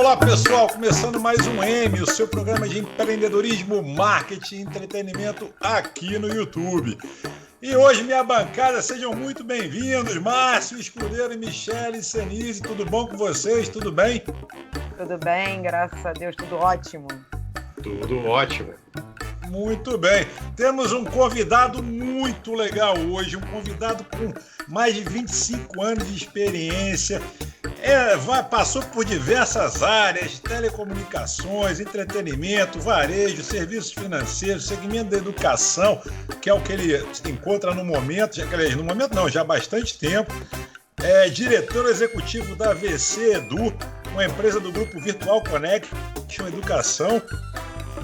Olá pessoal, começando mais um M, o seu programa de empreendedorismo, marketing e entretenimento aqui no YouTube. E hoje minha bancada, sejam muito bem-vindos, Márcio Escudeiro e Michele Senise, tudo bom com vocês? Tudo bem? Tudo bem, graças a Deus, tudo ótimo. Tudo ótimo. Muito bem. Temos um convidado muito legal hoje, um convidado com mais de 25 anos de experiência. Passou por diversas áreas, telecomunicações, entretenimento, varejo, serviços financeiros, segmento da educação, que é o que ele encontra no momento, já há bastante tempo. É diretor executivo da VC Edu, uma empresa do grupo Virtual Connection Educação.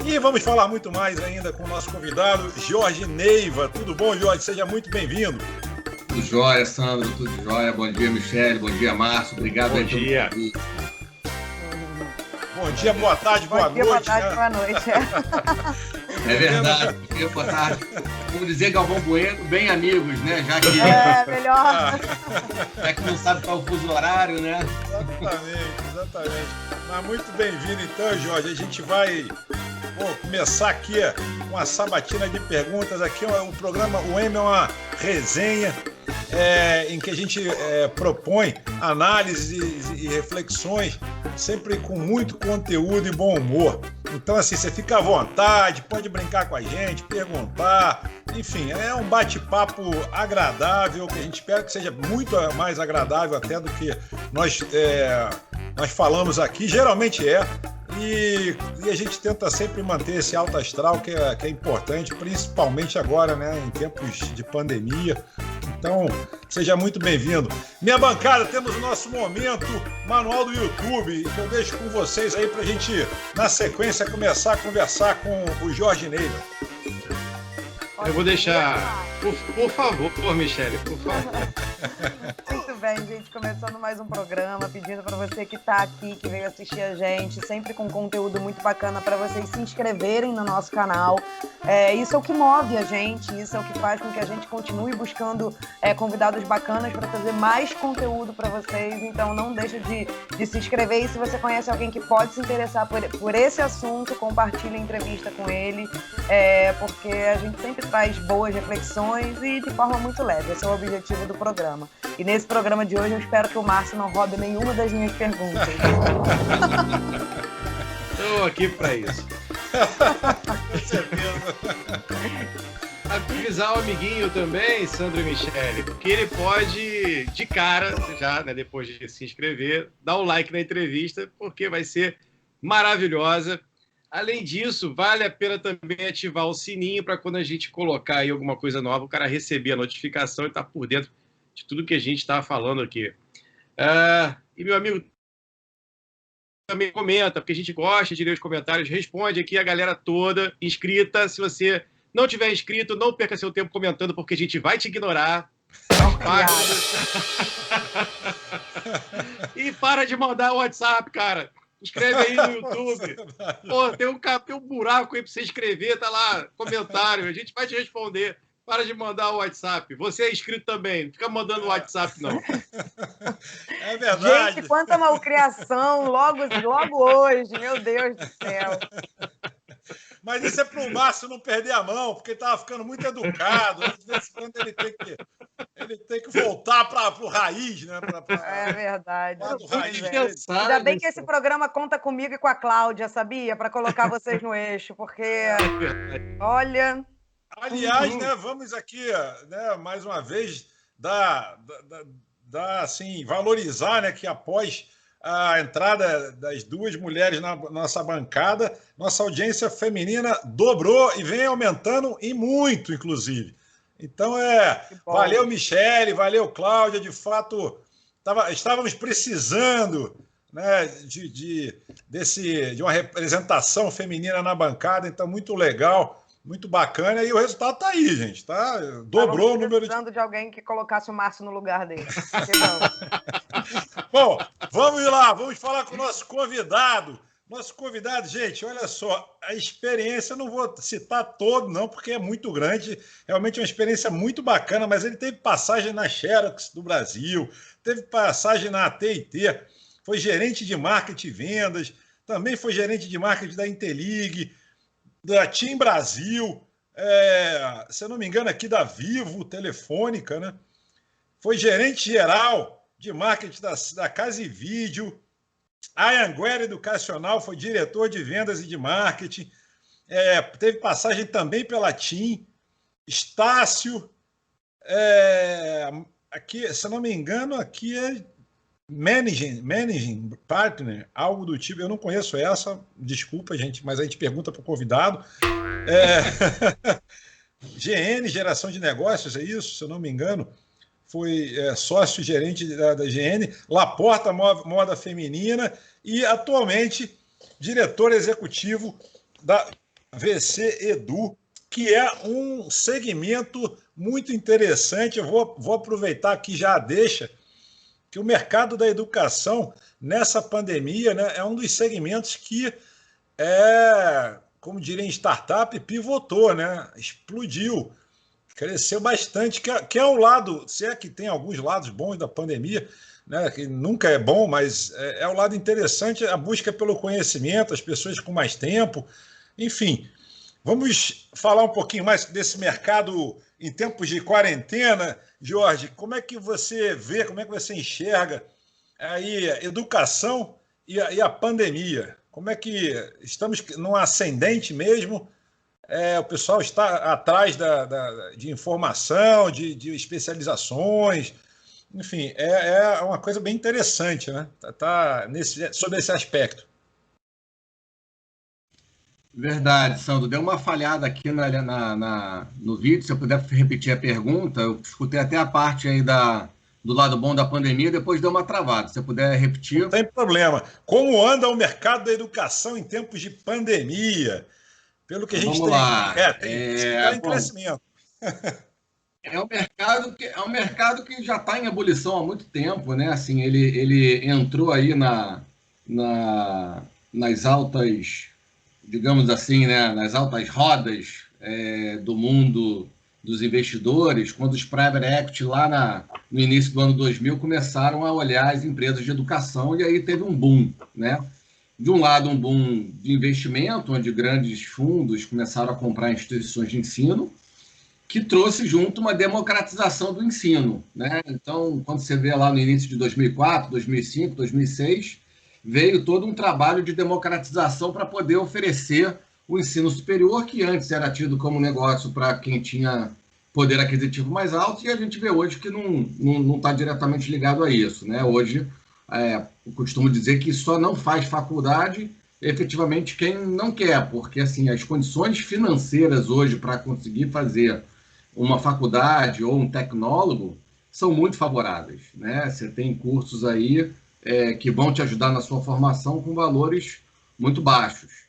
E vamos falar muito mais ainda com o nosso convidado, Jorge Neiva. Tudo bom, Jorge? Seja muito bem-vindo. Tudo jóia, Sandro, tudo jóia. Bom dia, Michele. Bom dia, Márcio. Obrigado. Bom dia. Bom dia, boa tarde, boa noite. Boa tarde, boa noite. É verdade. Bom dia, boa tarde. Vamos dizer Galvão Bueno, bem amigos, né? Já que, melhor. Já que não sabe qual é o fuso horário, né? Exatamente. Mas muito bem-vindo, então, Jorge. A gente vai começar aqui com a sabatina de perguntas. Aqui o programa, o M é uma resenha em que a gente propõe análises e reflexões, sempre com muito conteúdo e bom humor. Então, assim, você fica à vontade, pode brincar com a gente, perguntar, enfim, é um bate-papo agradável, que a gente espera que seja muito mais agradável até do que nós falamos aqui, geralmente e a gente tenta sempre manter esse alto astral que é importante, principalmente agora, né, em tempos de pandemia. Então, seja muito bem-vindo. Minha bancada, temos o nosso momento manual do YouTube, que eu deixo com vocês aí pra gente, na sequência, começar a conversar com o Jorge Neiva. Eu vou deixar, por favor, Michele, por favor. Muito bem, gente, começando mais um programa, pedindo para você que está aqui, que veio assistir a gente, sempre com conteúdo muito bacana para vocês se inscreverem no nosso canal. Isso é o que move a gente, isso é o que faz com que a gente continue buscando convidados bacanas para trazer mais conteúdo para vocês. Então não deixe de se inscrever, e se você conhece alguém que pode se interessar por esse assunto, compartilhe a entrevista com ele, porque a gente sempre traz boas reflexões e de forma muito leve. Esse é o objetivo do programa. E nesse programa de hoje eu espero que o Márcio não roube nenhuma das minhas perguntas. Estou aqui para isso. Com certeza. Avisar o amiguinho também, Sandro e Michele, porque ele pode, de cara, já, né, depois de se inscrever, dar um like na entrevista, porque vai ser maravilhosa. Além disso, vale a pena também ativar o sininho para quando a gente colocar aí alguma coisa nova, o cara receber a notificação e estar por dentro de tudo que a gente está falando aqui. E meu amigo também comenta, porque a gente gosta de ler os comentários, responde aqui a galera toda inscrita. Se você não tiver inscrito, não perca seu tempo comentando, porque a gente vai te ignorar. E para de mandar o WhatsApp, cara. Escreve aí no YouTube. Pô, tem um buraco aí para você escrever, tá lá, comentário. A gente vai te responder. Para de mandar o WhatsApp. Você é inscrito também. Não fica mandando o WhatsApp, não. É verdade. Gente, quanta malcriação logo hoje. Meu Deus do céu. Mas isso é para o Márcio não perder a mão, porque ele estava ficando muito educado. De vez em quando ele tem que voltar para o raiz, né? É verdade. Ainda bem que esse programa conta comigo e com a Cláudia, sabia? Para colocar vocês no eixo, porque, olha... Aliás, né, vamos aqui, né, mais uma vez, assim, valorizar, né, que após a entrada das duas mulheres na nossa bancada, nossa audiência feminina dobrou e vem aumentando e muito, inclusive. Então, valeu, Michele, valeu, Cláudia, de fato, estávamos precisando, né, de uma representação feminina na bancada, então, muito legal. Muito bacana, e o resultado tá aí, gente, tá? Dobrou o número de alguém que colocasse o Márcio no lugar dele. Bom, vamos lá, vamos falar com o nosso convidado. Nosso convidado, gente, olha só, a experiência, eu não vou citar todo, não, porque é muito grande, realmente é uma experiência muito bacana, mas ele teve passagem na Xerox do Brasil, teve passagem na AT&T, foi gerente de marketing e vendas, também foi gerente de marketing da Interlig, da TIM Brasil, se eu não me engano, aqui da Vivo, Telefônica, né? Foi gerente geral de marketing da Casa e Vídeo. A Anhanguera Educacional, foi diretor de vendas e de marketing. Teve passagem também pela TIM. Estácio, aqui, se eu não me engano, aqui é Managing Partner, algo do tipo. Eu não conheço essa, desculpa, gente, mas a gente pergunta para o convidado. GN, Geração de Negócios, é isso, se eu não me engano. Foi sócio-gerente da GN, Laporta Moda Feminina e, atualmente, diretor executivo da VC Edu, que é um segmento muito interessante. Eu vou aproveitar aqui já deixa que o mercado da educação, nessa pandemia, né, é um dos segmentos que, como diria em startup, pivotou, né, explodiu. Cresceu bastante, que é o lado, se é que tem alguns lados bons da pandemia, né, que nunca é bom, mas é o lado interessante, a busca pelo conhecimento, as pessoas com mais tempo, enfim. Vamos falar um pouquinho mais desse mercado em tempos de quarentena. Jorge, como é que você vê, como é que você enxerga aí a educação e a pandemia? Como é que estamos num ascendente mesmo? O pessoal está atrás de informação, de especializações, enfim, é uma coisa bem interessante, né? Sobre esse aspecto. Verdade, Sandro. Deu uma falhada aqui no vídeo, se eu puder repetir a pergunta, eu escutei até a parte aí do lado bom da pandemia, depois deu uma travada. Se eu puder repetir. Não tem problema. Como anda o mercado da educação em tempos de pandemia? Pelo que a gente Vamos lá. Está em crescimento. É um mercado que já está em ebulição há muito tempo, né? Assim, ele entrou aí nas altas, digamos assim, né? Nas altas rodas do mundo dos investidores, quando os private equity lá no início do ano 2000 começaram a olhar as empresas de educação e aí teve um boom, né? De um lado, um boom de investimento, onde grandes fundos começaram a comprar instituições de ensino, que trouxe junto uma democratização do ensino, né? Então, quando você vê lá no início de 2004, 2005, 2006, veio todo um trabalho de democratização para poder oferecer o ensino superior, que antes era tido como negócio para quem tinha poder aquisitivo mais alto, e a gente vê hoje que não está diretamente ligado a isso, né? Hoje, eu costumo dizer que só não faz faculdade efetivamente quem não quer, porque assim, as condições financeiras hoje para conseguir fazer uma faculdade ou um tecnólogo são muito favoráveis, né? Você tem cursos aí que vão te ajudar na sua formação com valores muito baixos.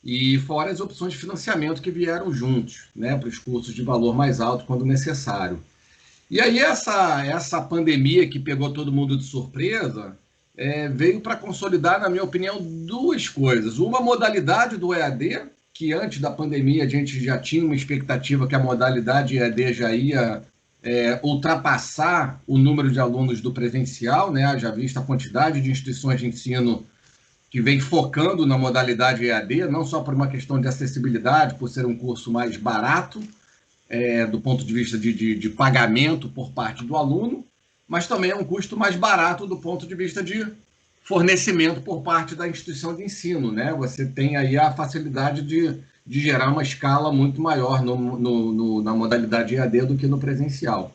E fora as opções de financiamento que vieram juntos, né, para os cursos de valor mais alto quando necessário. E aí essa pandemia que pegou todo mundo de surpresa veio para consolidar, na minha opinião, duas coisas. Uma modalidade do EAD, que antes da pandemia a gente já tinha uma expectativa que a modalidade EAD já ia ultrapassar o número de alunos do presencial, né? Já vista a quantidade de instituições de ensino que vem focando na modalidade EAD, não só por uma questão de acessibilidade, por ser um curso mais barato, do ponto de vista de pagamento por parte do aluno, mas também é um custo mais barato do ponto de vista de fornecimento por parte da instituição de ensino, né? Você tem aí a facilidade de gerar uma escala muito maior na modalidade EAD do que no presencial.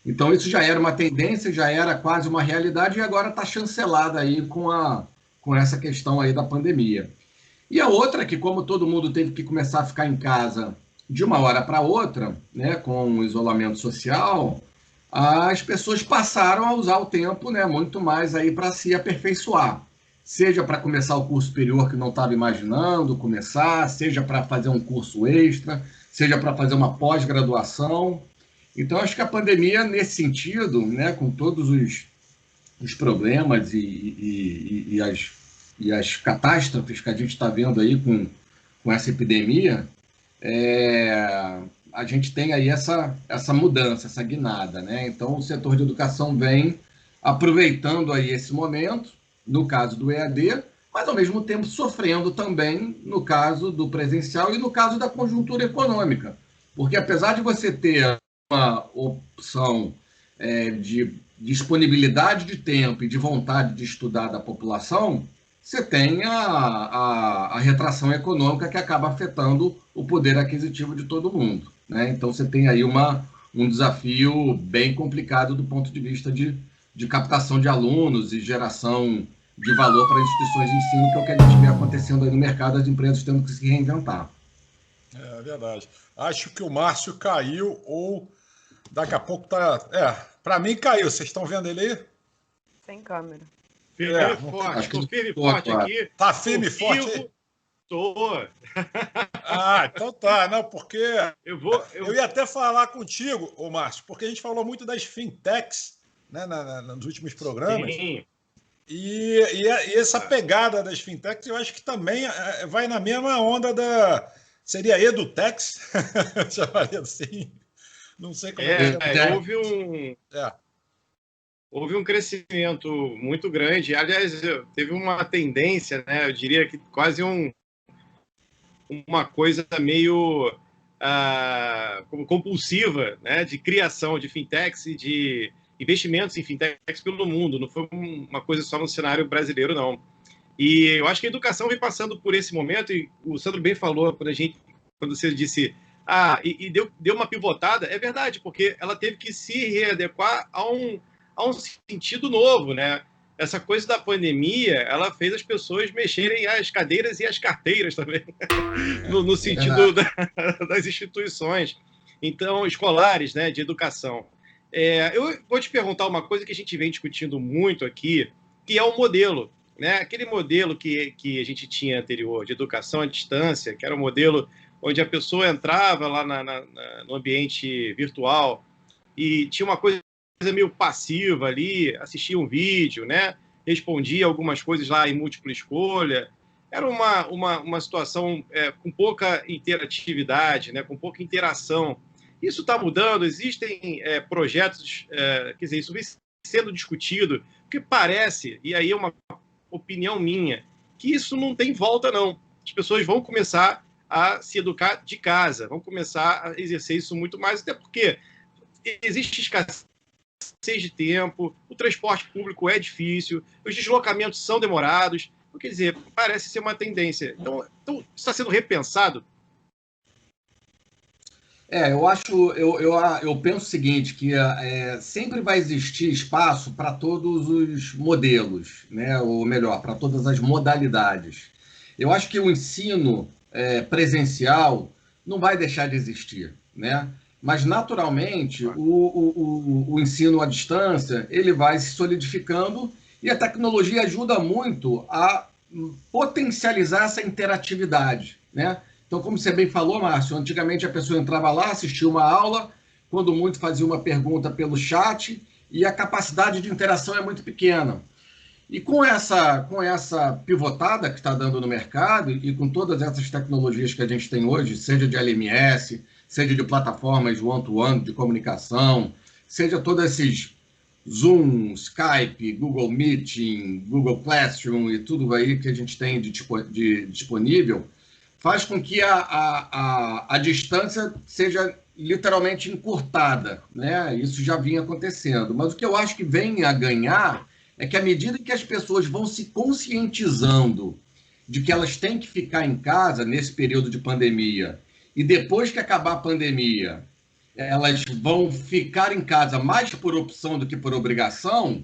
Então, isso já era uma tendência, já era quase uma realidade e agora está chancelada aí com essa questão aí da pandemia. E a outra é que, como todo mundo teve que começar a ficar em casa de uma hora para outra, né, com o isolamento social, as pessoas passaram a usar o tempo, né, muito mais aí para se aperfeiçoar. Seja para começar o curso superior que não estava imaginando começar, seja para fazer um curso extra, seja para fazer uma pós-graduação. Então, acho que a pandemia, nesse sentido, né, com todos os problemas e as catástrofes que a gente está vendo aí com essa epidemia, a gente tem aí essa mudança, essa guinada, né? Então, o setor de educação vem aproveitando aí esse momento no caso do EAD, mas, ao mesmo tempo, sofrendo também no caso do presencial e no caso da conjuntura econômica. Porque, apesar de você ter uma opção de disponibilidade de tempo e de vontade de estudar da população, você tem a retração econômica que acaba afetando o poder aquisitivo de todo mundo, né? Então, você tem aí um desafio bem complicado do ponto de vista de captação de alunos e geração de valor para instituições de ensino, que é o que a gente vê acontecendo aí no mercado, as empresas tendo que se reinventar. É verdade. Acho que o Márcio caiu ou daqui a pouco tá... para mim caiu. Vocês estão vendo ele aí? Sem câmera. Firme e forte. Tô firme e forte aqui. Tá firme e forte aí? Tô. Então tá. Não, porque eu ia até falar contigo, ô Márcio, porque a gente falou muito das fintechs, né, nos últimos programas. Sim. E essa pegada das fintechs, eu acho que também vai na mesma onda da... Seria EduTechs? Chamaria assim. Não sei como houve um crescimento muito grande. Aliás, teve uma tendência, né? Eu diria que quase uma coisa meio compulsiva, né? De criação de fintechs e de investimentos em fintechs pelo mundo. Não foi uma coisa só no cenário brasileiro, não. E eu acho que a educação vem passando por esse momento, e o Sandro bem falou quando você disse deu uma pivotada. É verdade, porque ela teve que se readequar a um sentido novo, né? Essa coisa da pandemia, ela fez as pessoas mexerem as cadeiras e as carteiras também, no sentido das instituições, então, escolares, né, de educação. Eu vou te perguntar uma coisa que a gente vem discutindo muito aqui, que é o modelo, né? Aquele modelo que a gente tinha anterior, de educação à distância, que era um modelo onde a pessoa entrava lá no ambiente virtual e tinha uma coisa meio passiva ali, assistia um vídeo, né? Respondia algumas coisas lá em múltipla escolha. Era uma situação com pouca interatividade, né? Com pouca interação. Isso está mudando, existem projetos, quer dizer, isso vem sendo discutido, porque parece, e aí é uma opinião minha, que isso não tem volta, não. As pessoas vão começar a se educar de casa, vão começar a exercer isso muito mais, até porque existe escassez de tempo, o transporte público é difícil, os deslocamentos são demorados, quer dizer, parece ser uma tendência. Então está sendo repensado. Eu penso o seguinte, que sempre vai existir espaço para todos os modelos, né? Ou melhor, para todas as modalidades. Eu acho que o ensino presencial não vai deixar de existir, né? Mas, naturalmente, o ensino à distância ele vai se solidificando e a tecnologia ajuda muito a potencializar essa interatividade, né? Então, como você bem falou, Márcio, antigamente a pessoa entrava lá, assistia uma aula, quando muito fazia uma pergunta pelo chat, e a capacidade de interação é muito pequena. E com essa pivotada que está dando no mercado, e com todas essas tecnologias que a gente tem hoje, seja de LMS, seja de plataformas one-to-one de comunicação, seja todos esses Zoom, Skype, Google Meeting, Google Classroom e tudo aí que a gente tem de disponível, faz com que a distância seja literalmente encurtada, né? Isso já vinha acontecendo. Mas o que eu acho que vem a ganhar é que, à medida que as pessoas vão se conscientizando de que elas têm que ficar em casa nesse período de pandemia, e depois que acabar a pandemia, elas vão ficar em casa mais por opção do que por obrigação,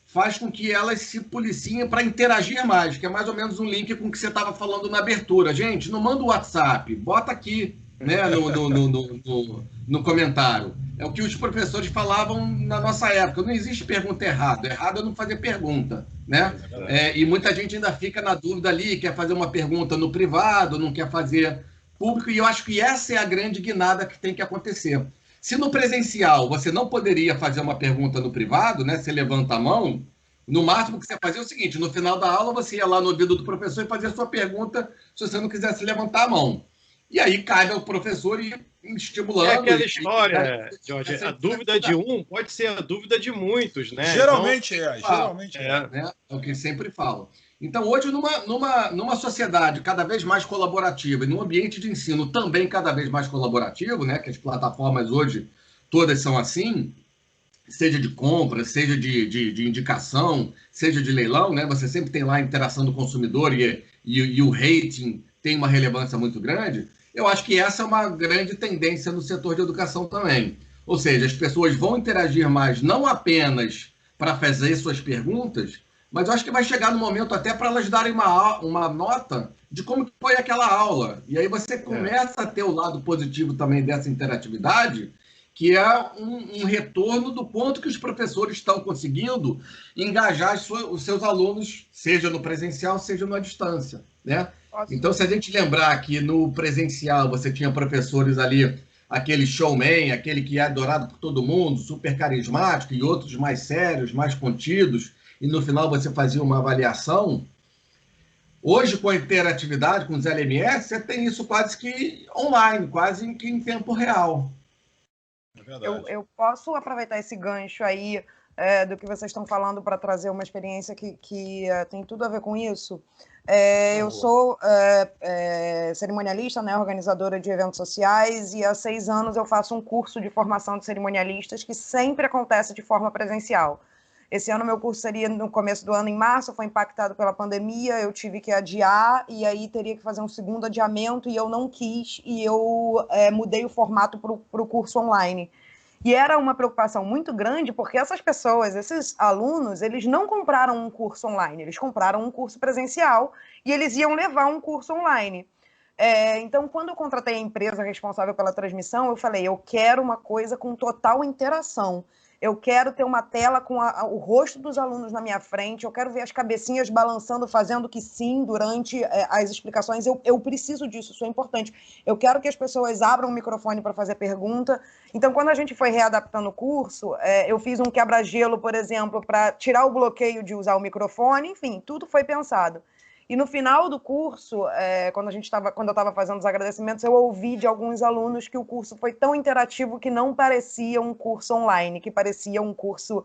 faz com que elas se policiem para interagir mais, que é mais ou menos um link com o que você estava falando na abertura. Gente, não manda o WhatsApp, bota aqui, né, no comentário. É o que os professores falavam na nossa época. Não existe pergunta errada. Errado é não fazer pergunta, né? E muita gente ainda fica na dúvida ali, quer fazer uma pergunta no privado, não quer fazer público, e eu acho que essa é a grande guinada que tem que acontecer. Se no presencial você não poderia fazer uma pergunta no privado, né? Você levanta a mão, no máximo que você fazia é o seguinte: no final da aula você ia lá no ouvido do professor e fazia a sua pergunta se você não quisesse levantar a mão. E aí cabe ao professor ir estimulando. É aquela história, Jorge, a dúvida de um pode ser a dúvida de muitos, né? Geralmente geralmente é. Né? É o que sempre falo. Então, hoje, numa sociedade cada vez mais colaborativa e num ambiente de ensino também cada vez mais colaborativo, né? Que as plataformas hoje todas são assim, seja de compra, seja de indicação, seja de leilão, né? Você sempre tem lá a interação do consumidor e o rating tem uma relevância muito grande. Eu acho que essa é uma grande tendência no setor de educação também. Ou seja, as pessoas vão interagir mais não apenas para fazer suas perguntas, mas eu acho que vai chegar no momento até para elas darem uma nota de como foi aquela aula. E aí você começa a ter o lado positivo também dessa interatividade, que é um retorno do quanto que os professores estão conseguindo engajar os seus alunos, seja no presencial, seja na distância, né? Então, se a gente lembrar que no presencial você tinha professores ali, aquele showman, aquele que é adorado por todo mundo, super carismático, e outros mais sérios, mais contidos, e no final você fazia uma avaliação. Hoje, com a interatividade, com os LMS, você tem isso quase que online, quase que em tempo real. Eu posso aproveitar esse gancho aí do que vocês estão falando para trazer uma experiência que tem tudo a ver com isso. Eu sou cerimonialista, né, organizadora de eventos sociais, e há 6 anos eu faço um curso de formação de cerimonialistas que sempre acontece de forma presencial. Esse ano meu curso seria no começo do ano, em março, foi impactado pela pandemia, eu tive que adiar, e aí teria que fazer um segundo adiamento, e eu não quis, e eu mudei o formato para o curso online. E era uma preocupação muito grande, porque essas pessoas, esses alunos, eles não compraram um curso online, eles compraram um curso presencial, e eles iam levar um curso online. Então, quando eu contratei a empresa responsável pela transmissão, eu falei, eu quero uma coisa com total interação. Eu quero ter uma tela com o rosto dos alunos na minha frente, eu quero ver as cabecinhas balançando, fazendo que sim durante as explicações. Eu preciso disso, isso é importante. Eu quero que as pessoas abram o microfone para fazer pergunta. Então, quando a gente foi readaptando o curso, eu fiz um quebra-gelo, por exemplo, para tirar o bloqueio de usar o microfone, enfim, tudo foi pensado. E no final do curso, quando eu estava fazendo os agradecimentos, eu ouvi de alguns alunos que o curso foi tão interativo que não parecia um curso online, que parecia um curso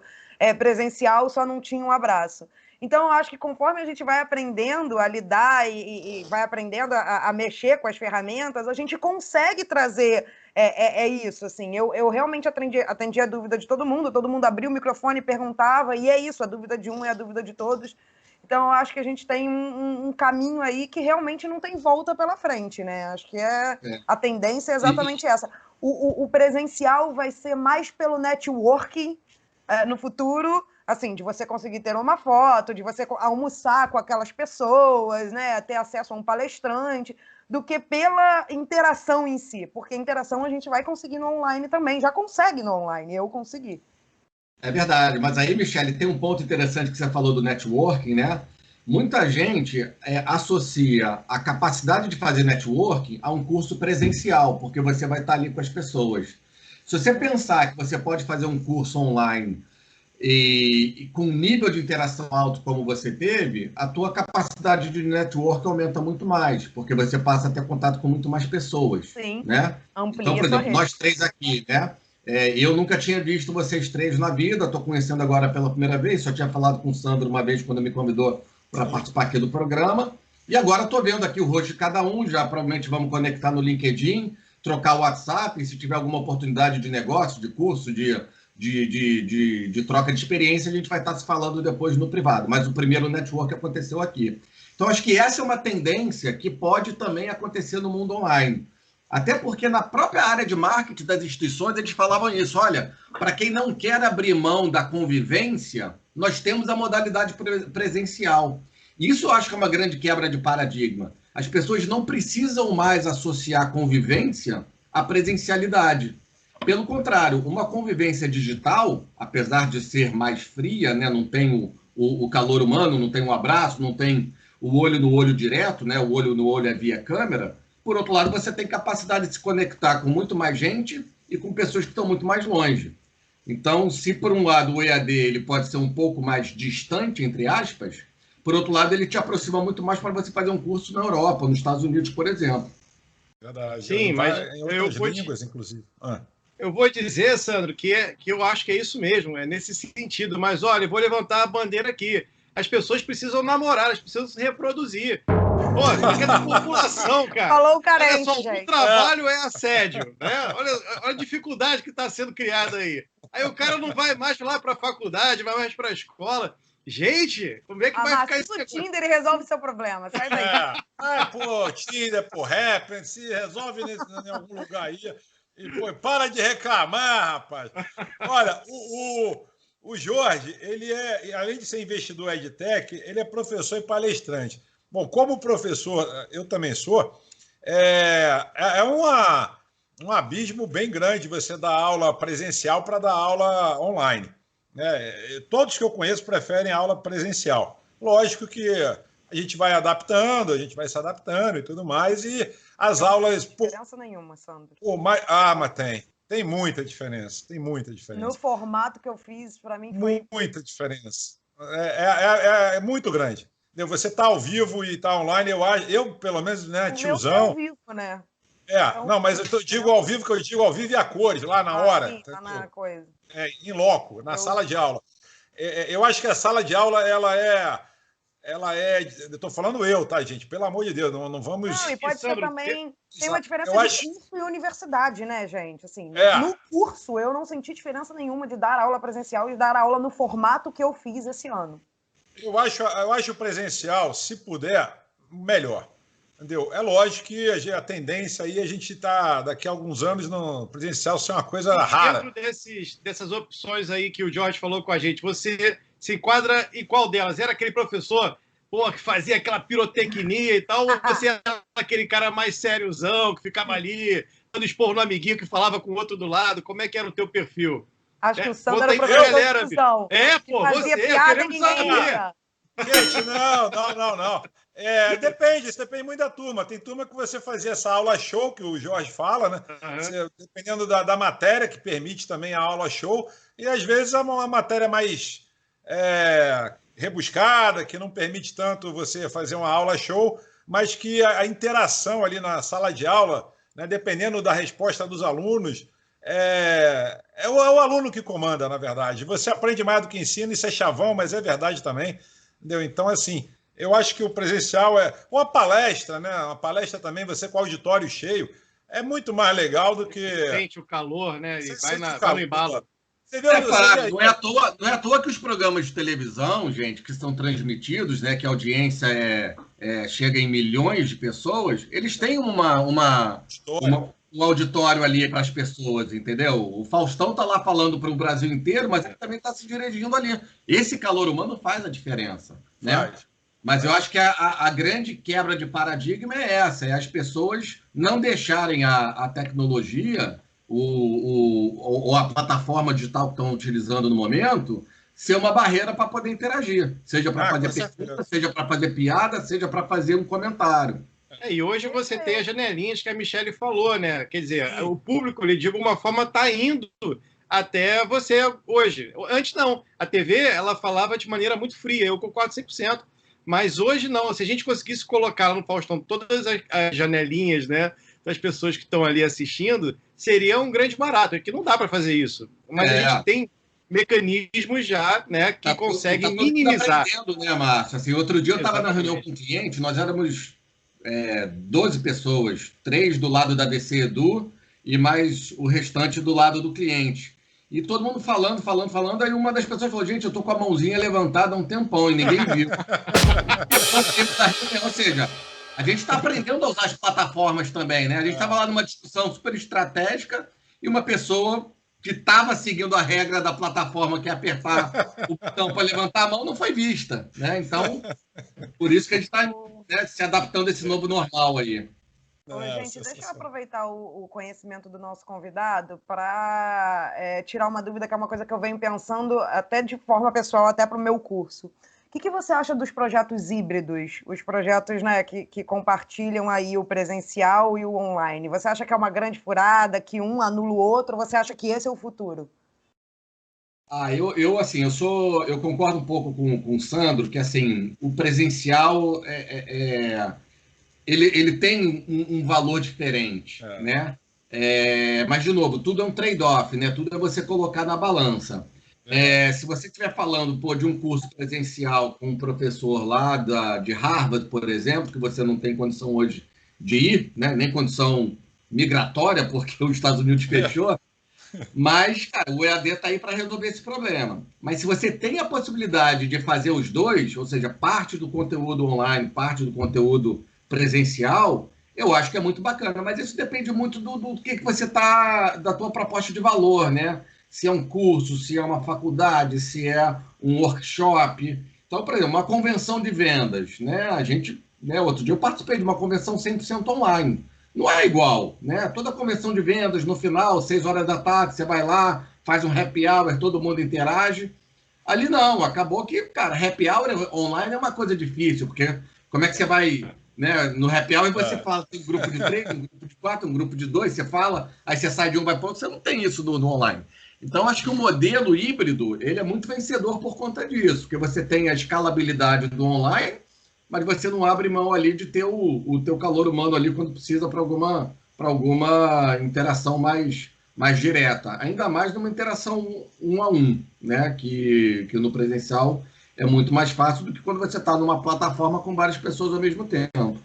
presencial, só não tinha um abraço. Então, eu acho que conforme a gente vai aprendendo a lidar e vai aprendendo a mexer com as ferramentas, a gente consegue trazer isso. Assim, eu realmente atendi a dúvida de todo mundo abriu o microfone e perguntava, e é isso, a dúvida de um é a dúvida de todos. Então, eu acho que a gente tem um caminho aí que realmente não tem volta pela frente, né? Acho que a tendência é exatamente essa. O presencial vai ser mais pelo networking no futuro, assim, de você conseguir ter uma foto, de você almoçar com aquelas pessoas, né? Ter acesso a um palestrante, do que pela interação em si. Porque interação a gente vai conseguir no online também. Já consegue no online, eu consegui. É verdade, mas aí, Michele, tem um ponto interessante que você falou do networking, né? Muita gente associa a capacidade de fazer networking a um curso presencial, porque você vai estar ali com as pessoas. Se você pensar que você pode fazer um curso online e com um nível de interação alto como você teve, a tua capacidade de network aumenta muito mais, porque você passa a ter contato com muito mais pessoas. Sim, né? Amplia então, por exemplo, rede. nós 3 aqui, né? Eu nunca tinha visto vocês 3 na vida, estou conhecendo agora pela primeira vez, só tinha falado com o Sandro uma vez quando me convidou para participar aqui do programa, e agora estou vendo aqui o rosto de cada um, já provavelmente vamos conectar no LinkedIn, trocar o WhatsApp, e se tiver alguma oportunidade de negócio, de curso, de troca de experiência, a gente vai estar se falando depois no privado, mas o primeiro network aconteceu aqui. Então, acho que essa é uma tendência que pode também acontecer no mundo online. Até porque na própria área de marketing das instituições, eles falavam isso. Olha, para quem não quer abrir mão da convivência, nós temos a modalidade presencial. Isso eu acho que é uma grande quebra de paradigma. As pessoas não precisam mais associar convivência à presencialidade. Pelo contrário, uma convivência digital, apesar de ser mais fria, né, não tem o calor humano, não tem um abraço, não tem o olho no olho direto, né, o olho no olho é via câmera. Por outro lado, você tem capacidade de se conectar com muito mais gente e com pessoas que estão muito mais longe. Então, se por um lado o EAD ele pode ser um pouco mais distante, entre aspas, por outro lado ele te aproxima muito mais para você fazer um curso na Europa, nos Estados Unidos, por exemplo. Verdade. Sim, mas em outras línguas, inclusive. Eu vou dizer, Sandro, que eu acho que é isso mesmo, é nesse sentido. Mas olha, eu vou levantar a bandeira aqui. As pessoas precisam namorar, elas precisam se reproduzir. Pô, fica da população, cara. Falou o carente, Olha só, gente. o trabalho é assédio, né? Olha a dificuldade que está sendo criada aí. Aí o cara não vai mais lá para a faculdade, vai mais para a escola. Gente, como é que vai ficar isso? O Tinder resolve seu problema, sai daí. Pô, Tinder, pô, Happn, se resolve em algum lugar aí. E, pô, para de reclamar, rapaz. Olha, o Jorge, ele além de ser investidor EdTech, ele é professor e palestrante. Bom, como professor, eu também sou, é um abismo bem grande você dar aula presencial para dar aula online. Todos que eu conheço preferem aula presencial. Lógico que a gente vai adaptando, a gente vai se adaptando e tudo mais, e as aulas... Não tem diferença nenhuma, Sandro. Mas tem muita diferença, No formato que eu fiz, para mim foi... Muita diferença. É muito grande. Você tá ao vivo e tá online, eu pelo menos, né, tiozão... Meu é ao vivo, né? Não, mas eu digo ao vivo, que eu digo ao vivo e a cores, lá na hora. Sim, tá na coisa. Em loco, na sala de aula. Eu acho que a sala de aula, ela é... Estou falando eu, tá, gente? Pelo amor de Deus, não vamos... Não, e pode ser também... Tem uma diferença de curso e universidade, né, gente? Assim, no curso, eu não senti diferença nenhuma de dar aula presencial e de dar aula no formato que eu fiz esse ano. Eu acho o presencial, se puder, melhor. Entendeu? É lógico que a tendência aí, a gente está, daqui a alguns anos, no presencial ser uma coisa rara. Dentro dessas opções aí que o Jorge falou com a gente, você se enquadra em qual delas? Era aquele professor, que fazia aquela pirotecnia e tal, ou você era aquele cara mais sériozão, que ficava ali, dando esporro no amiguinho, que falava com o outro do lado? Como é que era o teu perfil? Acho que o Sandro era o professor de discussão. Você, queremos saber. Gente, não. Depende muito da turma. Tem turma que você fazia essa aula show, que o Jorge fala, né? Dependendo da matéria, que permite também a aula show, e às vezes é uma matéria mais rebuscada, que não permite tanto você fazer uma aula show, mas que a interação ali na sala de aula, né, dependendo da resposta dos alunos, é o aluno que comanda, na verdade. Você aprende mais do que ensina, isso é chavão, mas é verdade também. Entendeu? Então, assim, eu acho que o presencial é uma palestra, né? Uma palestra também, você com o auditório cheio, é muito mais legal do que... Sente o calor, né? E vai no embalo. Claro, não é à toa que os programas de televisão, gente, que são transmitidos, né, que a audiência chega em milhões de pessoas, eles têm um auditório ali para as pessoas, entendeu? O Faustão tá lá falando para o Brasil inteiro, mas ele também está se dirigindo ali. Esse calor humano faz a diferença, né? Mas eu acho que a grande quebra de paradigma é essa, é as pessoas não deixarem a tecnologia ou a plataforma digital que estão utilizando no momento ser uma barreira para poder interagir, seja para fazer pergunta, seja para fazer piada, seja para fazer um comentário. E hoje você tem as janelinhas que a Michelle falou, né? Quer dizer, o público, de alguma forma, está indo até você hoje. Antes não. A TV, ela falava de maneira muito fria, eu concordo 100%. Mas hoje não. Se a gente conseguisse colocar no Faustão todas as janelinhas, né, das pessoas que estão ali assistindo, seria um grande barato. É que não dá para fazer isso. Mas a gente tem mecanismos já, né, que conseguem minimizar. Né, Márcio? Assim, outro dia eu estava na reunião com um cliente, nós éramos 12 pessoas, 3 do lado da DC Edu e mais o restante do lado do cliente. E todo mundo falando, aí uma das pessoas falou, gente, eu tô com a mãozinha levantada há um tempão e ninguém viu. Ou seja, a gente está aprendendo a usar as plataformas também, né? A gente estava lá numa discussão super estratégica e uma pessoa que estava seguindo a regra da plataforma, que é apertar o botão para levantar a mão, não foi vista, né? Então, por isso que a gente está se adaptando a esse novo normal aí. Gente, deixa eu aproveitar o conhecimento do nosso convidado para tirar uma dúvida, que é uma coisa que eu venho pensando até de forma pessoal, até para o meu curso. O que você acha dos projetos híbridos, os projetos, né, que compartilham aí o presencial e o online? Você acha que é uma grande furada, que um anula o outro, ou você acha que esse é o futuro? Eu concordo um pouco com o Sandro, que assim, o presencial ele tem um valor diferente, né? Mas, de novo, tudo é um trade-off, né? Tudo é você colocar na balança. Se você estiver falando de um curso presencial com um professor lá de Harvard, por exemplo, que você não tem condição hoje de ir, né? Nem condição migratória, porque os Estados Unidos fechou, mas, cara, o EAD está aí para resolver esse problema. Mas se você tem a possibilidade de fazer os dois, ou seja, parte do conteúdo online, parte do conteúdo presencial, eu acho que é muito bacana. Mas isso depende muito do que você está, da tua proposta de valor, né? Se é um curso, se é uma faculdade, se é um workshop. Então, por exemplo, uma convenção de vendas, né? A gente, né, outro dia eu participei de uma convenção 100% online. Não é igual, né? Toda convenção de vendas, no final, 6 horas da tarde, você vai lá, faz um happy hour, todo mundo interage. Ali não, acabou que, cara, happy hour online é uma coisa difícil, porque como é que você vai, né? No happy hour você fala, tem um grupo de 3, um grupo de 4, um grupo de 2, você fala, aí você sai de um, vai para outro, você não tem isso no online. Então, acho que o modelo híbrido, ele é muito vencedor por conta disso, porque você tem a escalabilidade do online, mas você não abre mão ali de ter o teu calor humano ali quando precisa para alguma interação mais direta. Ainda mais numa interação 1 a 1, né? Que no presencial é muito mais fácil do que quando você está numa plataforma com várias pessoas ao mesmo tempo.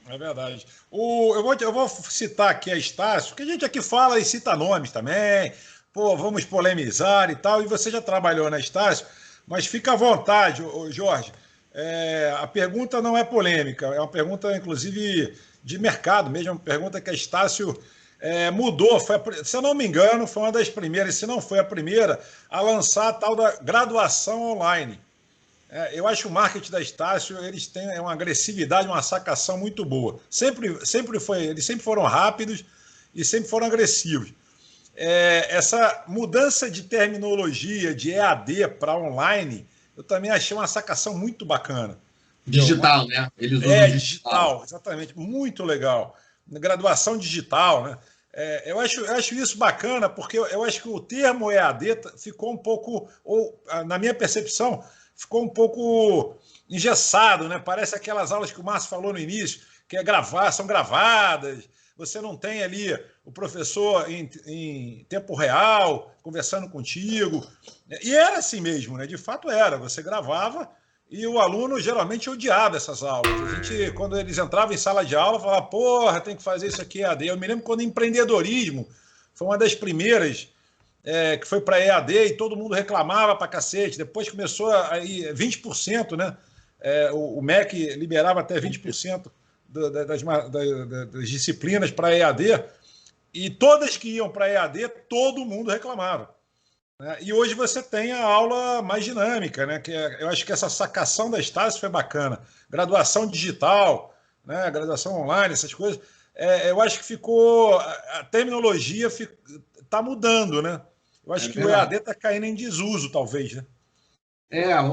É verdade. Eu vou citar aqui a Estácio, que a gente aqui fala e cita nomes também. Pô, vamos polemizar e tal. E você já trabalhou na Estácio, mas fica à vontade, Jorge. A pergunta não é polêmica, é uma pergunta, inclusive, de mercado mesmo, uma pergunta que a Estácio mudou. Se eu não me engano, foi uma das primeiras, se não foi a primeira, a lançar a tal da graduação online. Eu acho que o marketing da Estácio, eles têm uma agressividade, uma sacação muito boa. Eles sempre foram rápidos e sempre foram agressivos. Essa mudança de terminologia de EAD para online, eu também achei uma sacação muito bacana. Digital, né? Eles usam digital, exatamente. Muito legal. Graduação digital, né? Eu acho isso bacana, porque eu acho que o termo EAD ficou um pouco, ou na minha percepção, ficou um pouco engessado, né? Parece aquelas aulas que o Márcio falou no início, que são gravadas, você não tem ali o professor em tempo real, conversando contigo. E era assim mesmo, né? De fato era. Você gravava e o aluno geralmente odiava essas aulas. A gente, quando eles entravam em sala de aula, falava, porra, tem que fazer isso aqui EAD. Eu me lembro quando empreendedorismo foi uma das primeiras que foi para EAD e todo mundo reclamava pra cacete. Depois começou a ir 20%, né? O MEC liberava até 20% das disciplinas para EAD, e todas que iam para EAD, todo mundo reclamava. Né? E hoje você tem a aula mais dinâmica, né? Eu acho que essa sacação da Estácio foi bacana. Graduação digital, né? Graduação online, essas coisas. Eu acho que ficou... A terminologia está mudando, né? Eu acho que o EAD está caindo em desuso, talvez, né?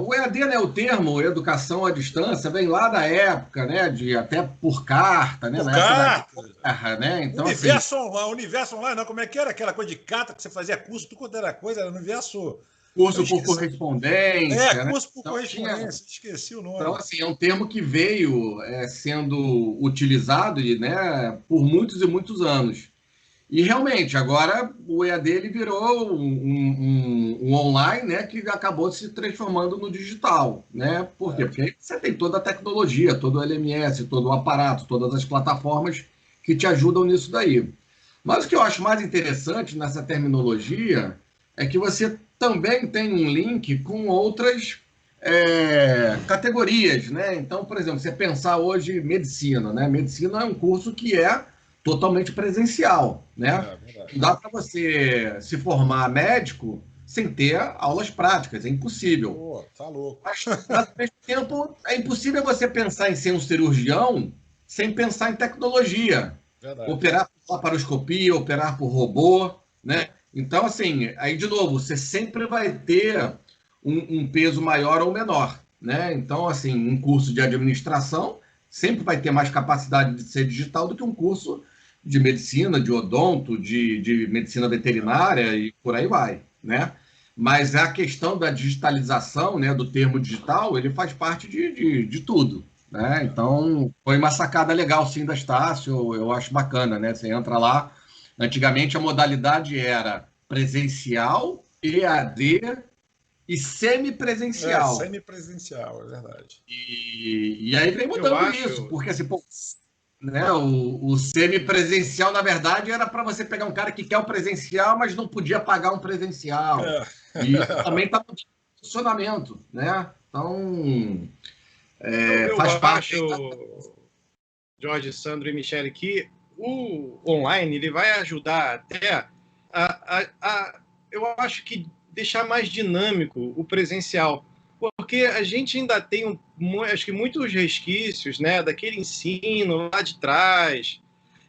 O EAD, né, o termo educação à distância, vem lá da época, né, até por carta, né? Por na carta. Época da guerra, né? Então, universo online, não, como é que era aquela coisa de carta que você fazia curso, tudo quanto era coisa, era universo... Curso por correspondência. Curso por correspondência, esqueci o nome. Então, assim, é um termo que veio sendo utilizado, né, por muitos e muitos anos. E realmente, agora o EAD ele virou um online, né, que acabou se transformando no digital, né? Por quê? Porque aí você tem toda a tecnologia, todo o LMS, todo o aparato, todas as plataformas que te ajudam nisso daí. Mas o que eu acho mais interessante nessa terminologia é que você também tem um link com outras categorias, né? Então, por exemplo, você pensar hoje medicina, né? Medicina é um curso que é totalmente presencial, né? Não dá para você se formar médico sem ter aulas práticas, é impossível. Pô, tá louco. Mas, ao mesmo tempo, é impossível você pensar em ser um cirurgião sem pensar em tecnologia. Verdade. Operar por laparoscopia, operar por robô, né? Então, assim, aí, de novo, você sempre vai ter um peso maior ou menor, né? Então, assim, um curso de administração sempre vai ter mais capacidade de ser digital do que um curso de medicina, de odonto, de medicina veterinária e por aí vai, né? Mas a questão da digitalização, né, do termo digital, ele faz parte de tudo, né? Então, foi uma sacada legal, sim, da Estácio, eu acho bacana, né? Você entra lá, antigamente a modalidade era presencial, EAD e semipresencial. Semipresencial, é verdade. E aí vem Eu mudando acho. isso, porque assim, pô, né, o semipresencial, na verdade, era para você pegar um cara que quer o presencial, mas não podia pagar um presencial. É. E isso também está no funcionamento, né? Então, Eu faz parte. acho, Jorge, Sandro e Michele, que o online ele vai ajudar até eu acho que deixar mais dinâmico o presencial, porque a gente ainda tem acho que muitos resquícios, né, daquele ensino lá de trás,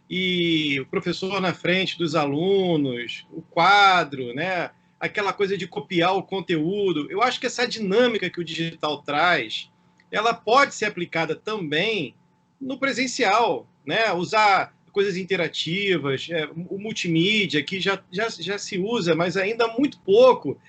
e o professor na frente dos alunos, o quadro, né, aquela coisa de copiar o conteúdo. Eu acho que essa dinâmica que o digital traz, ela pode ser aplicada também no presencial, né? Usar coisas interativas, o multimídia, que já se usa, mas ainda muito pouco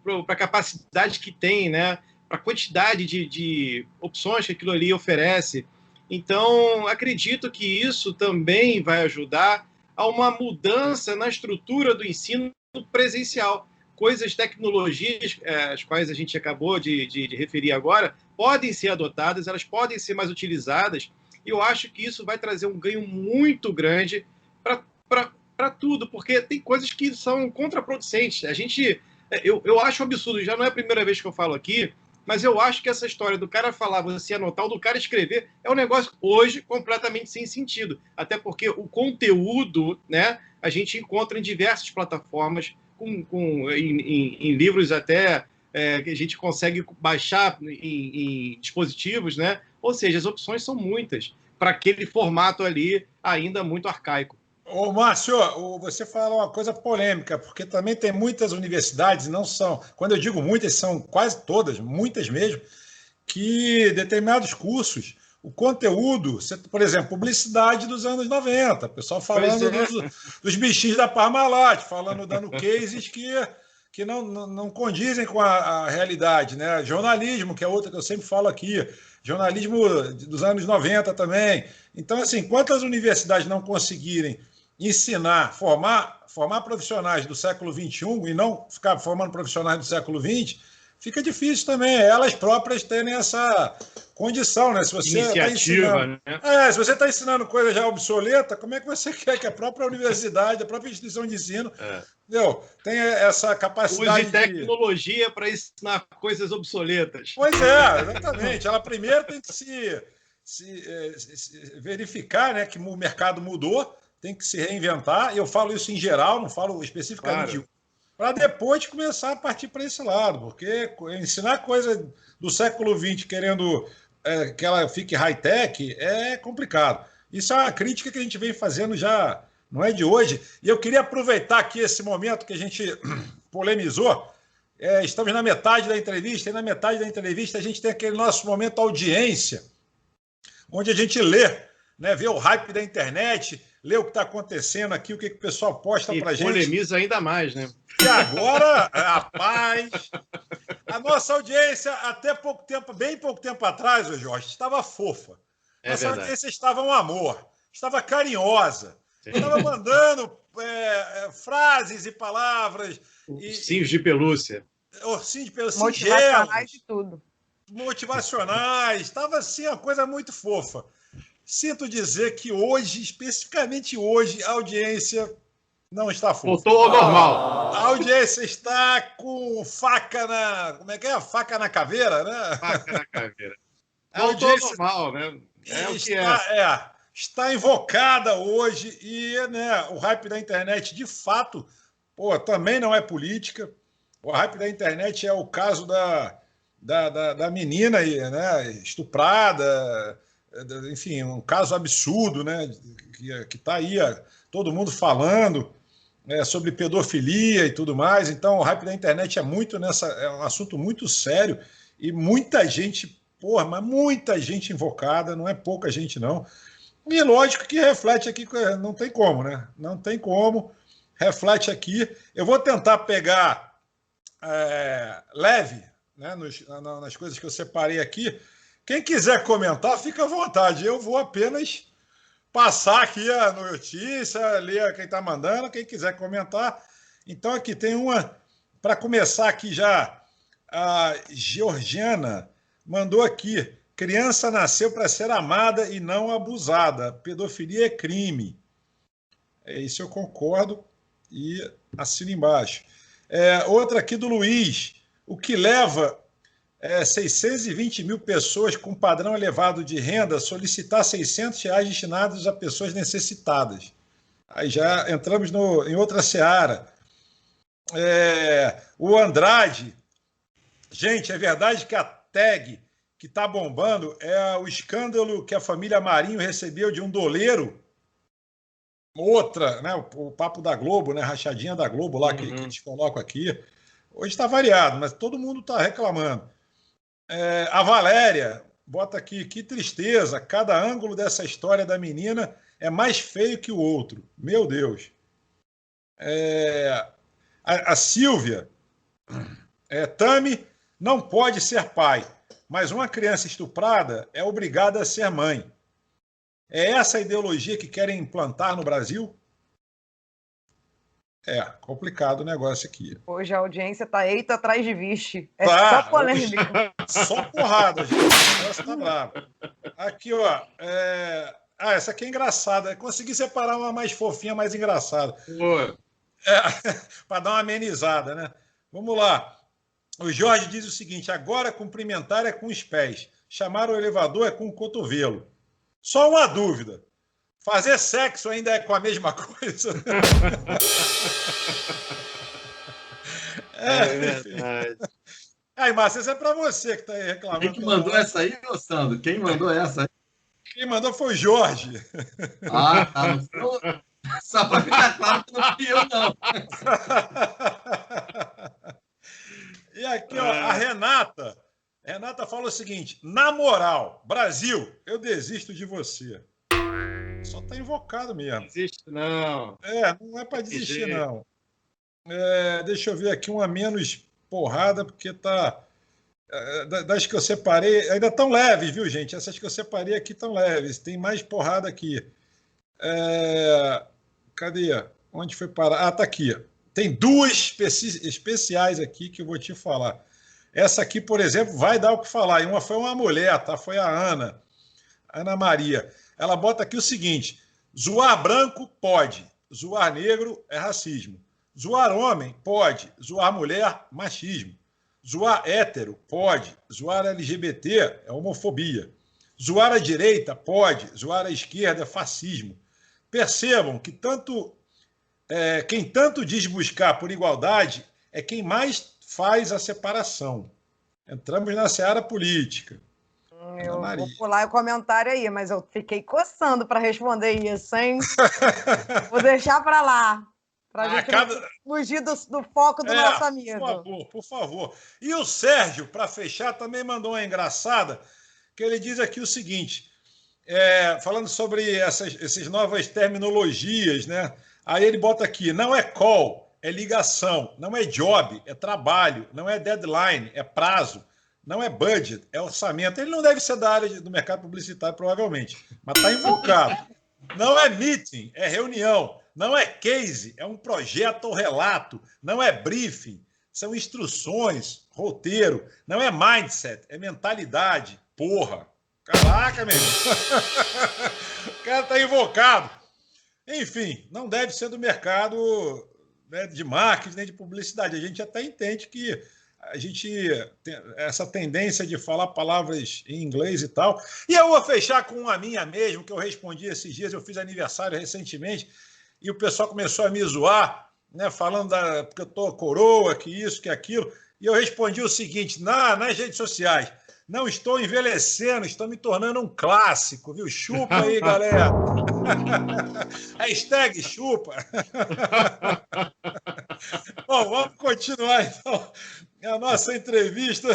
para a capacidade que tem, né? Para a quantidade de opções que aquilo ali oferece. Então, acredito que isso também vai ajudar a uma mudança na estrutura do ensino presencial. Coisas, tecnologias, as quais a gente acabou de referir agora, podem ser adotadas, elas podem ser mais utilizadas, e eu acho que isso vai trazer um ganho muito grande para tudo, porque tem coisas que são contraproducentes. Eu acho um absurdo, já não é a primeira vez que eu falo aqui, mas eu acho que essa história do cara falar, você anotar, ou do cara escrever, é um negócio hoje completamente sem sentido. Até porque o conteúdo, né, a gente encontra em diversas plataformas, em livros até que a gente consegue baixar em dispositivos, né? Ou seja, as opções são muitas para aquele formato ali ainda muito arcaico. Ô, Márcio, você fala uma coisa polêmica, porque também tem muitas universidades, não são, quando eu digo muitas, são quase todas, muitas mesmo, que determinados cursos, o conteúdo, por exemplo, publicidade dos anos 90, o pessoal falando dos bichinhos da Parmalat, falando, dando cases que não condizem com a realidade, né? Jornalismo, que é outra que eu sempre falo aqui, jornalismo dos anos 90 também. Então, assim, enquanto as universidades não conseguirem ensinar, formar profissionais do século XXI e não ficar formando profissionais do século XX, fica difícil também elas próprias terem essa condição, né? Se você está ensinando, se você está ensinando coisa já obsoleta, como é que você quer que a própria universidade, a própria instituição de ensino, tenha essa capacidade de tecnologia para ensinar coisas obsoletas? Pois é, exatamente. Ela primeiro tem que se verificar, né, que o mercado mudou, tem que se reinventar. Eu falo isso em geral, não falo especificamente de para depois começar a partir para esse lado, porque ensinar coisa do século XX querendo que ela fique high-tech é complicado. Isso é uma crítica que a gente vem fazendo já, não é de hoje. E eu queria aproveitar aqui esse momento que a gente polemizou. Estamos na metade da entrevista, e na metade da entrevista a gente tem aquele nosso momento audiência, onde a gente lê, né, vê o hype da internet, lê o que está acontecendo aqui, o que o pessoal posta para a gente. Polemiza ainda mais, né? E agora, rapaz, a nossa audiência, até pouco tempo, bem pouco tempo atrás, Jorge, estava fofa. Nossa audiência estava um amor, estava carinhosa, estava mandando frases e palavras. Ursinhos de pelúcia. Ursinhos de pelúcia. Motivacionais de tudo. Motivacionais, estava assim, uma coisa muito fofa. Sinto dizer que hoje, especificamente hoje, a audiência não está fofa. Voltou ao normal. A audiência está com faca na... Como é que é? Faca na caveira, né? Faca na caveira. Voltou ao normal, né? O que está invocada hoje e, né, o hype da internet, de fato, também não é política. O hype da internet é o caso da menina aí, né, estuprada, enfim, um caso absurdo, né, que está aí todo mundo falando sobre pedofilia e tudo mais. Então, o hype da internet é um assunto muito sério e muita gente, mas muita gente invocada, não é pouca gente não. E lógico que reflete aqui, não tem como, né? Não tem como, reflete aqui. Eu vou tentar pegar leve, né, nas coisas que eu separei aqui, Quem quiser comentar, fica à vontade. Eu vou apenas passar aqui a notícia, ler quem está mandando, quem quiser comentar. Então, aqui tem uma, para começar aqui já, a Georgiana mandou aqui, criança nasceu para ser amada e não abusada, pedofilia é crime. Isso eu concordo e assino embaixo. Outra aqui do Luiz, o que leva 620 mil pessoas com padrão elevado de renda solicitar R$600 destinados a pessoas necessitadas. Aí já entramos em outra seara. O Andrade, gente, é verdade que a tag que está bombando é o escândalo que a família Marinho recebeu de um doleiro? Outra, né, o papo da Globo, né, rachadinha da Globo lá que eles colocam aqui. Hoje está variado, mas todo mundo está reclamando. A Valéria bota aqui, que tristeza, cada ângulo dessa história da menina é mais feio que o outro. Meu Deus. A Silvia, Tami não pode ser pai, mas uma criança estuprada é obrigada a ser mãe. É essa a ideologia que querem implantar no Brasil? Complicado o negócio aqui. Hoje a audiência tá eita atrás de vixe. Tá, só polêmico. Só porrada, gente. O negócio tá bravo. Aqui, ó. Essa aqui é engraçada. Consegui separar uma mais fofinha, mais engraçada. Para dar uma amenizada, né? Vamos lá. O Jorge diz o seguinte: agora cumprimentar é com os pés. Chamar o elevador é com o cotovelo. Só uma dúvida. Fazer sexo ainda é com a mesma coisa? É verdade. Aí, Márcio, isso é para você que está aí reclamando. Quem que mandou essa aí, Sandro? Quem mandou essa aí? Quem mandou foi o Jorge. Tá. Não, só para ficar claro que não fui eu, não. E aqui, ó, a Renata. Renata fala o seguinte: na moral, Brasil, eu desisto de você. Só tá invocado mesmo. Desiste, não. Não é para desistir, não. Deixa eu ver aqui uma menos porrada, porque tá. Das que eu separei, ainda tão leves, viu, gente? Essas que eu separei aqui tão leves. Tem mais porrada aqui. Cadê? Onde foi parar? Tá aqui. Tem duas especiais aqui que eu vou te falar. Essa aqui, por exemplo, vai dar o que falar. E uma foi uma mulher, tá? Foi a Ana Maria. Ela bota aqui o seguinte: zoar branco pode, zoar negro é racismo. Zoar homem pode, zoar mulher, machismo. Zoar hétero pode, zoar LGBT é homofobia. Zoar a direita pode, zoar a esquerda é fascismo. Percebam que quem tanto diz buscar por igualdade é quem mais faz a separação. Entramos na seara política. Eu vou pular o comentário aí, mas eu fiquei coçando para responder isso, hein? Vou deixar para lá, para a gente não fugir do foco do nosso amigo. Por favor. E o Sérgio, para fechar, também mandou uma engraçada, que ele diz aqui o seguinte, falando sobre essas novas terminologias, né? Aí ele bota aqui: não é call, é ligação, não é job, é trabalho, não é deadline, é prazo. Não é budget, é orçamento. Ele não deve ser da área do mercado publicitário, provavelmente, mas está invocado. Não é meeting, é reunião. Não é case, é um projeto ou relato. Não é briefing, são instruções, roteiro. Não é mindset, é mentalidade. Porra! Caraca, meu irmão! O cara está invocado. Enfim, não deve ser do mercado, né, de marketing nem de publicidade. A gente até entende que a gente tem essa tendência de falar palavras em inglês e tal. E eu vou fechar com uma minha mesmo, que eu respondi esses dias. Eu fiz aniversário recentemente e o pessoal começou a me zoar, né, falando porque eu tô coroa, que isso, que aquilo. E eu respondi o seguinte, nas redes sociais: não estou envelhecendo, estou me tornando um clássico, viu? Chupa aí, galera. Hashtag chupa. Bom, vamos continuar, então, a nossa entrevista.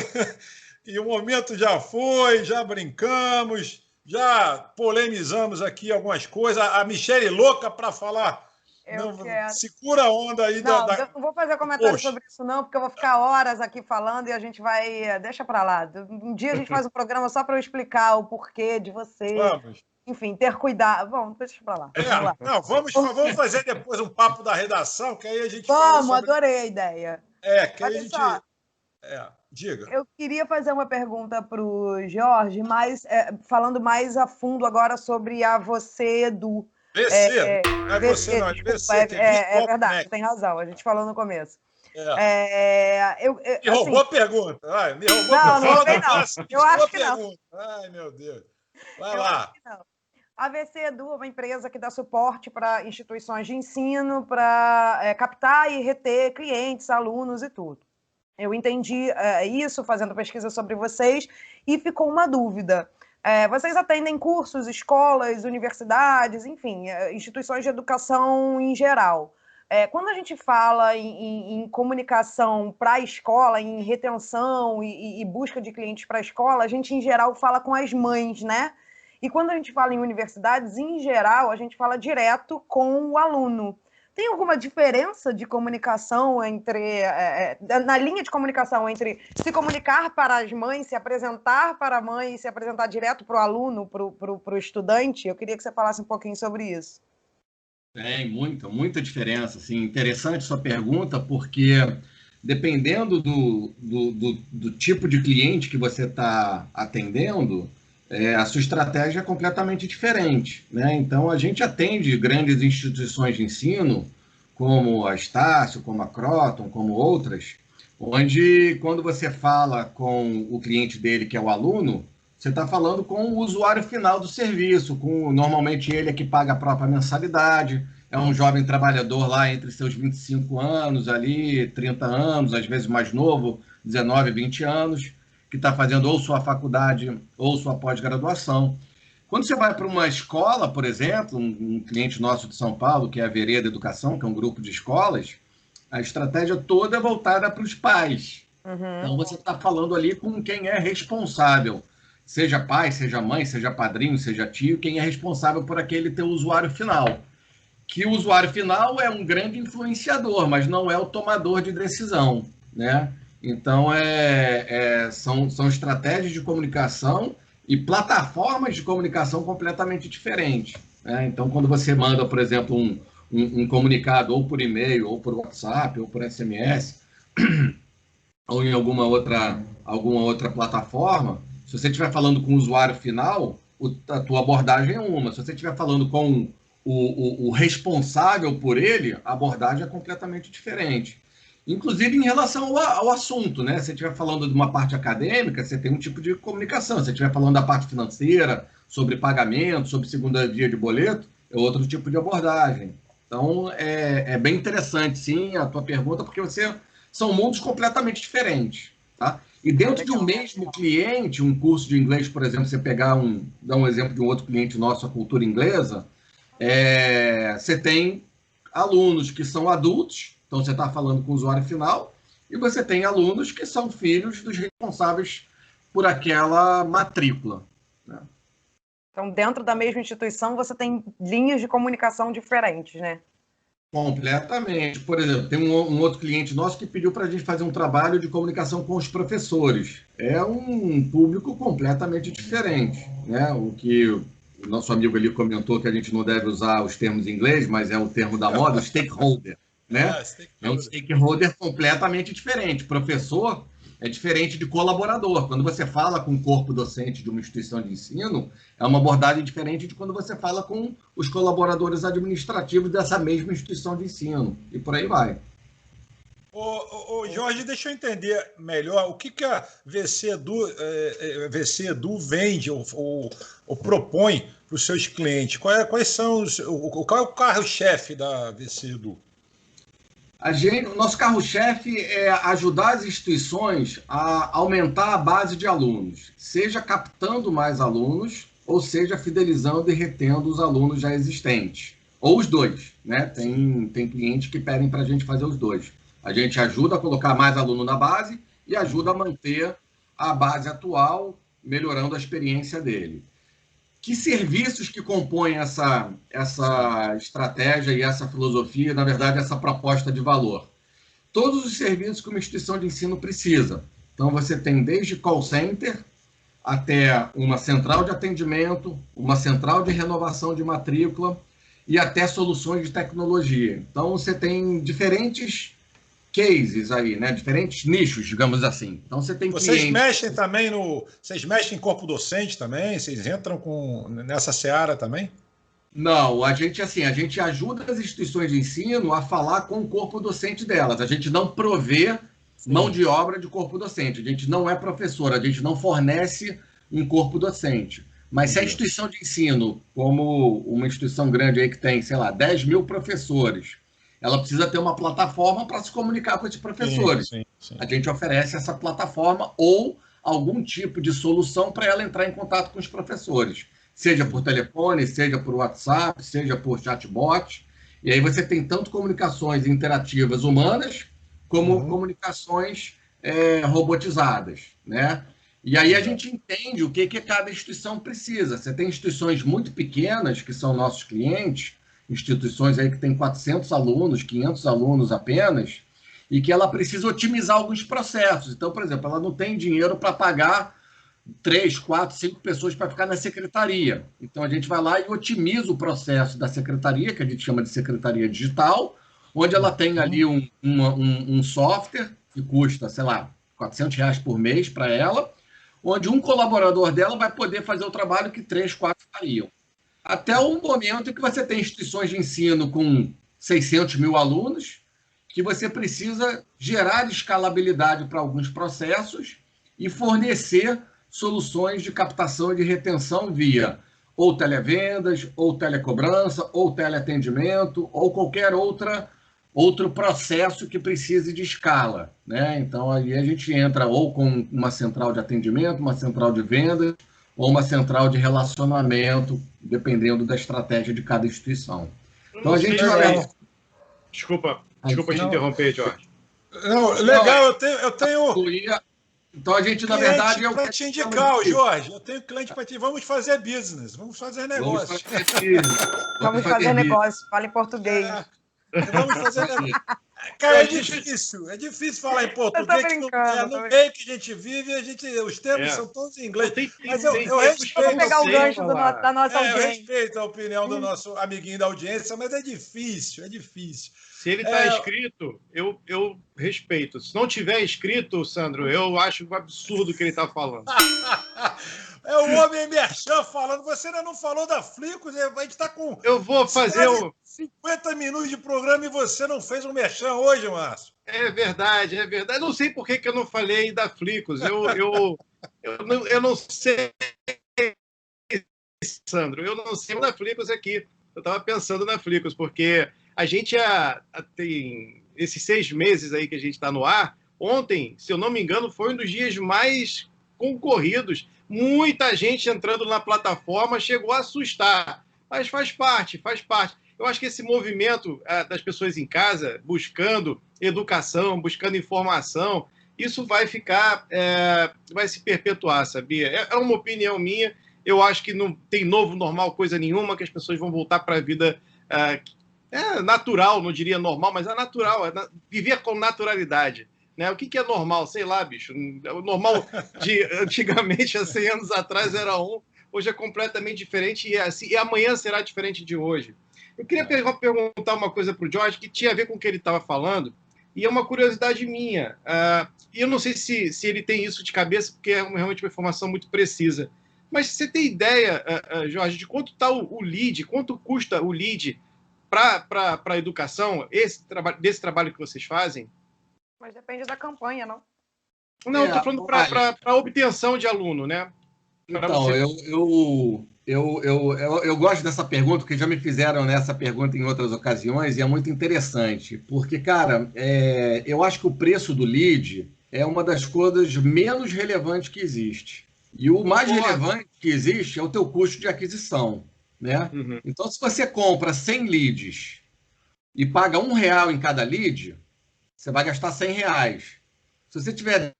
E o momento já foi, já brincamos, já polemizamos aqui algumas coisas. A Michele louca para falar Eu quero. Segura a onda aí Não, eu não vou fazer comentário Poxa. sobre isso, não, porque eu vou ficar horas aqui falando e a gente vai. Deixa pra lá. Um dia a gente faz um programa só para eu explicar o porquê de você. Vamos. Enfim, ter cuidado. Bom, deixa pra lá. Vamos lá. Não, vamos fazer depois um papo da redação, que aí a gente Vamos, adorei a ideia. Que aí a gente. Só, diga. eu queria fazer uma pergunta para o Jorge, mas falando mais a fundo agora sobre a Você Edu. VC, não é você, não, é VC. É verdade, você tem razão, a gente falou no começo. Me roubou a pergunta. Me roubou não roubei, não. Eu acho que pergunta. Não. Ai, meu Deus. Vai lá. A VC Edu é uma empresa que dá suporte para instituições de ensino, para captar e reter clientes, alunos e tudo. Eu entendi isso fazendo pesquisa sobre vocês e ficou uma dúvida. Vocês atendem cursos, escolas, universidades, enfim, instituições de educação em geral. Quando a gente fala em comunicação para a escola, em retenção e busca de clientes para a escola, a gente, em geral, fala com as mães, né? E quando a gente fala em universidades, em geral, a gente fala direto com o aluno. Tem alguma diferença de comunicação na linha de comunicação entre se comunicar para as mães, se apresentar para a mãe e se apresentar direto para o aluno, para o estudante? Eu queria que você falasse um pouquinho sobre isso. Tem muita diferença. Assim, interessante sua pergunta, porque dependendo do tipo de cliente que você está atendendo, a sua estratégia é completamente diferente, né? Então, a gente atende grandes instituições de ensino, como a Estácio, como a Croton, como outras, onde, quando você fala com o cliente dele, que é o aluno, você está falando com o usuário final do serviço, normalmente ele é que paga a própria mensalidade, é um jovem trabalhador lá entre seus 25 anos, ali, 30 anos, às vezes mais novo, 19, 20 anos, que está fazendo ou sua faculdade ou sua pós-graduação. Quando você vai para uma escola, por exemplo, um cliente nosso de São Paulo, que é a Vereda Educação, que é um grupo de escolas, a estratégia toda é voltada para os pais. Uhum. Então, você está falando ali com quem é responsável, seja pai, seja mãe, seja padrinho, seja tio, quem é responsável por aquele teu usuário final. Que o usuário final é um grande influenciador, mas não é o tomador de decisão, né? Então, são estratégias de comunicação e plataformas de comunicação completamente diferentes, né? Então, quando você manda, por exemplo, um comunicado ou por e-mail, ou por WhatsApp, ou por SMS, ou em alguma outra plataforma, se você estiver falando com o usuário final, a tua abordagem é uma. Se você estiver falando com o responsável por ele, a abordagem é completamente diferente. Inclusive em relação ao assunto, né? Se você estiver falando de uma parte acadêmica, você tem um tipo de comunicação. Se você estiver falando da parte financeira, sobre pagamento, sobre segunda via de boleto, é outro tipo de abordagem. Então, é bem interessante, sim, a tua pergunta, porque são mundos completamente diferentes, tá? E dentro de um mesmo cliente, um curso de inglês, por exemplo, você dar um exemplo de um outro cliente nosso, a cultura inglesa, você tem alunos que são adultos, então você está falando com o usuário final, e você tem alunos que são filhos dos responsáveis por aquela matrícula, né? Então, dentro da mesma instituição, você tem linhas de comunicação diferentes, né? Completamente. Por exemplo, tem um outro cliente nosso que pediu para a gente fazer um trabalho de comunicação com os professores. É um público completamente diferente, né? O que o nosso amigo ali comentou, que a gente não deve usar os termos em inglês, mas é o termo da moda, o stakeholder, né? É um stakeholder completamente diferente. Professor é diferente de colaborador. Quando você fala com o corpo docente de uma instituição de ensino, é uma abordagem diferente de quando você fala com os colaboradores administrativos dessa mesma instituição de ensino. E por aí vai. Ô Jorge, deixa eu entender melhor o que a VC Edu vende ou propõe para os seus clientes. Qual é o carro-chefe da VC Edu? O nosso carro-chefe é ajudar as instituições a aumentar a base de alunos, seja captando mais alunos, ou seja, fidelizando e retendo os alunos já existentes. Ou os dois, né? Tem clientes que pedem para a gente fazer os dois. A gente ajuda a colocar mais aluno na base e ajuda a manter a base atual, melhorando a experiência dele. que serviços que compõem essa estratégia e essa filosofia, na verdade, essa proposta de valor? Todos os serviços que uma instituição de ensino precisa. Então, você tem desde call center até uma central de atendimento, uma central de renovação de matrícula e até soluções de tecnologia. Então, você tem diferentes cases aí, né? Diferentes nichos, digamos assim. Então, você tem Vocês clientes... mexem também Vocês mexem em corpo docente também? Vocês entram nessa seara também? Não, a gente ajuda as instituições de ensino a falar com o corpo docente delas. A gente não provê mão de obra de corpo docente. A gente não é professor, a gente não fornece um corpo docente. Mas se a instituição de ensino, como uma instituição grande aí que tem, sei lá, 10 mil professores, ela precisa ter uma plataforma para se comunicar com esses professores. Sim. A gente oferece essa plataforma ou algum tipo de solução para ela entrar em contato com os professores. Seja por telefone, seja por WhatsApp, seja por chatbot. E aí você tem tanto comunicações interativas humanas, como comunicações robotizadas, né? E aí a gente entende o que cada instituição precisa. Você tem instituições muito pequenas, que são nossos clientes, instituições aí que tem 400 alunos, 500 alunos apenas, e que ela precisa otimizar alguns processos. Então, por exemplo, ela não tem dinheiro para pagar 3, 4, 5 pessoas para ficar na secretaria. Então, a gente vai lá e otimiza o processo da secretaria, que a gente chama de secretaria digital, onde ela tem ali um software que custa, sei lá, R$400 por mês para ela, onde um colaborador dela vai poder fazer o trabalho que 3, 4 fariam. Até o momento em que você tem instituições de ensino com 600 mil alunos, que você precisa gerar escalabilidade para alguns processos e fornecer soluções de captação e de retenção via ou televendas, ou telecobrança, ou teleatendimento, ou qualquer outro processo que precise de escala, né? Então, aí a gente entra ou com uma central de atendimento, uma central de vendas, ou uma central de relacionamento, dependendo da estratégia de cada instituição. Então, a gente... Desculpa te interromper, Jorge. Não, legal, eu tenho... Então, a gente, na verdade... Para te indicar, Jorge, eu tenho cliente para ti. Vamos fazer business, vamos fazer negócio. Vamos fazer negócio, fala em português. Vamos fazer negócio. Cara, é difícil falar em português. No meio que a gente vive, os termos são todos em inglês. Mas eu respeito. Vamos pegar o gancho da nossa audiência. Eu respeito a opinião do nosso amiguinho da audiência, mas é difícil. Se ele está escrito, eu respeito. Se não tiver escrito, Sandro, eu acho um absurdo o que ele está falando. É o homem merchan falando. Você ainda não falou da Flicos. A gente está com... Eu vou fazer 50 minutos de programa e você não fez um merchan hoje, Márcio. É verdade. Não sei por que eu não falei da Flicos. Eu não sei, Sandro. Eu não sei da Flicos aqui. Eu estava pensando na Flicos, porque a gente tem esses 6 meses aí que a gente está no ar. Ontem, se eu não me engano, foi um dos dias mais concorridos. Muita gente entrando na plataforma, chegou a assustar. Mas faz parte. Eu acho que esse movimento das pessoas em casa, buscando educação, buscando informação, isso vai ficar, vai se perpetuar, sabia? É uma opinião minha. Eu acho que não tem novo normal coisa nenhuma, que as pessoas vão voltar para a vida natural, não diria normal, mas natural, viver com naturalidade. Né? O que é normal? Sei lá, bicho. O normal de antigamente, há 100 anos atrás, era hoje é completamente diferente e amanhã será diferente de hoje. Eu queria perguntar uma coisa para o Jorge que tinha a ver com o que ele estava falando, e é uma curiosidade minha. E eu não sei se ele tem isso de cabeça, porque é realmente uma informação muito precisa. Mas você tem ideia, Jorge, de quanto está o lead, quanto custa o lead para a educação, desse trabalho que vocês fazem? Mas depende da campanha, não? Não, estou falando para obtenção de aluno, né? Então, eu gosto dessa pergunta, porque já me fizeram essa pergunta em outras ocasiões, e é muito interessante, porque, cara, eu acho que o preço do lead é uma das coisas menos relevantes que existe. E o mais relevante que existe é o teu custo de aquisição, né? Uhum. Então, se você compra 100 leads e paga R$1 em cada lead, você vai gastar R$100. Se você tiver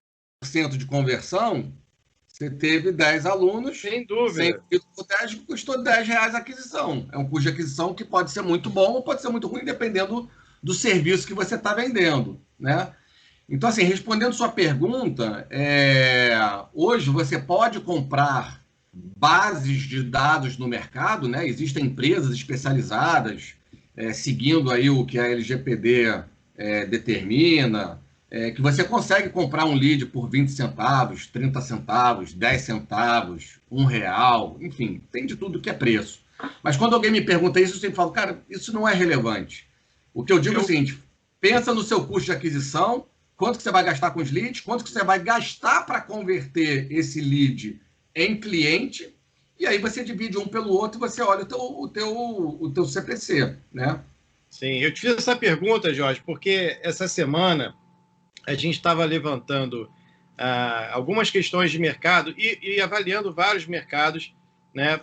10% de conversão, Você teve 10 alunos, Sem dúvida. Custou R$10 a aquisição. É um custo de aquisição que pode ser muito bom ou pode ser muito ruim, dependendo do serviço que você está vendendo, né? Então, assim, respondendo sua pergunta, hoje você pode comprar bases de dados no mercado, né? Existem empresas especializadas seguindo aí o que a LGPD determina, que você consegue comprar um lead por 20 centavos, 30 centavos, 10 centavos, R$1, enfim, tem de tudo que é preço. Mas quando alguém me pergunta isso, eu sempre falo, cara, isso não é relevante. O que eu digo é o seguinte, pensa no seu custo de aquisição, quanto que você vai gastar com os leads, quanto que você vai gastar para converter esse lead em cliente, e aí você divide um pelo outro e você olha o teu CPC, né? Sim, eu te fiz essa pergunta, Jorge, porque essa semana a gente estava levantando algumas questões de mercado e avaliando vários mercados, né?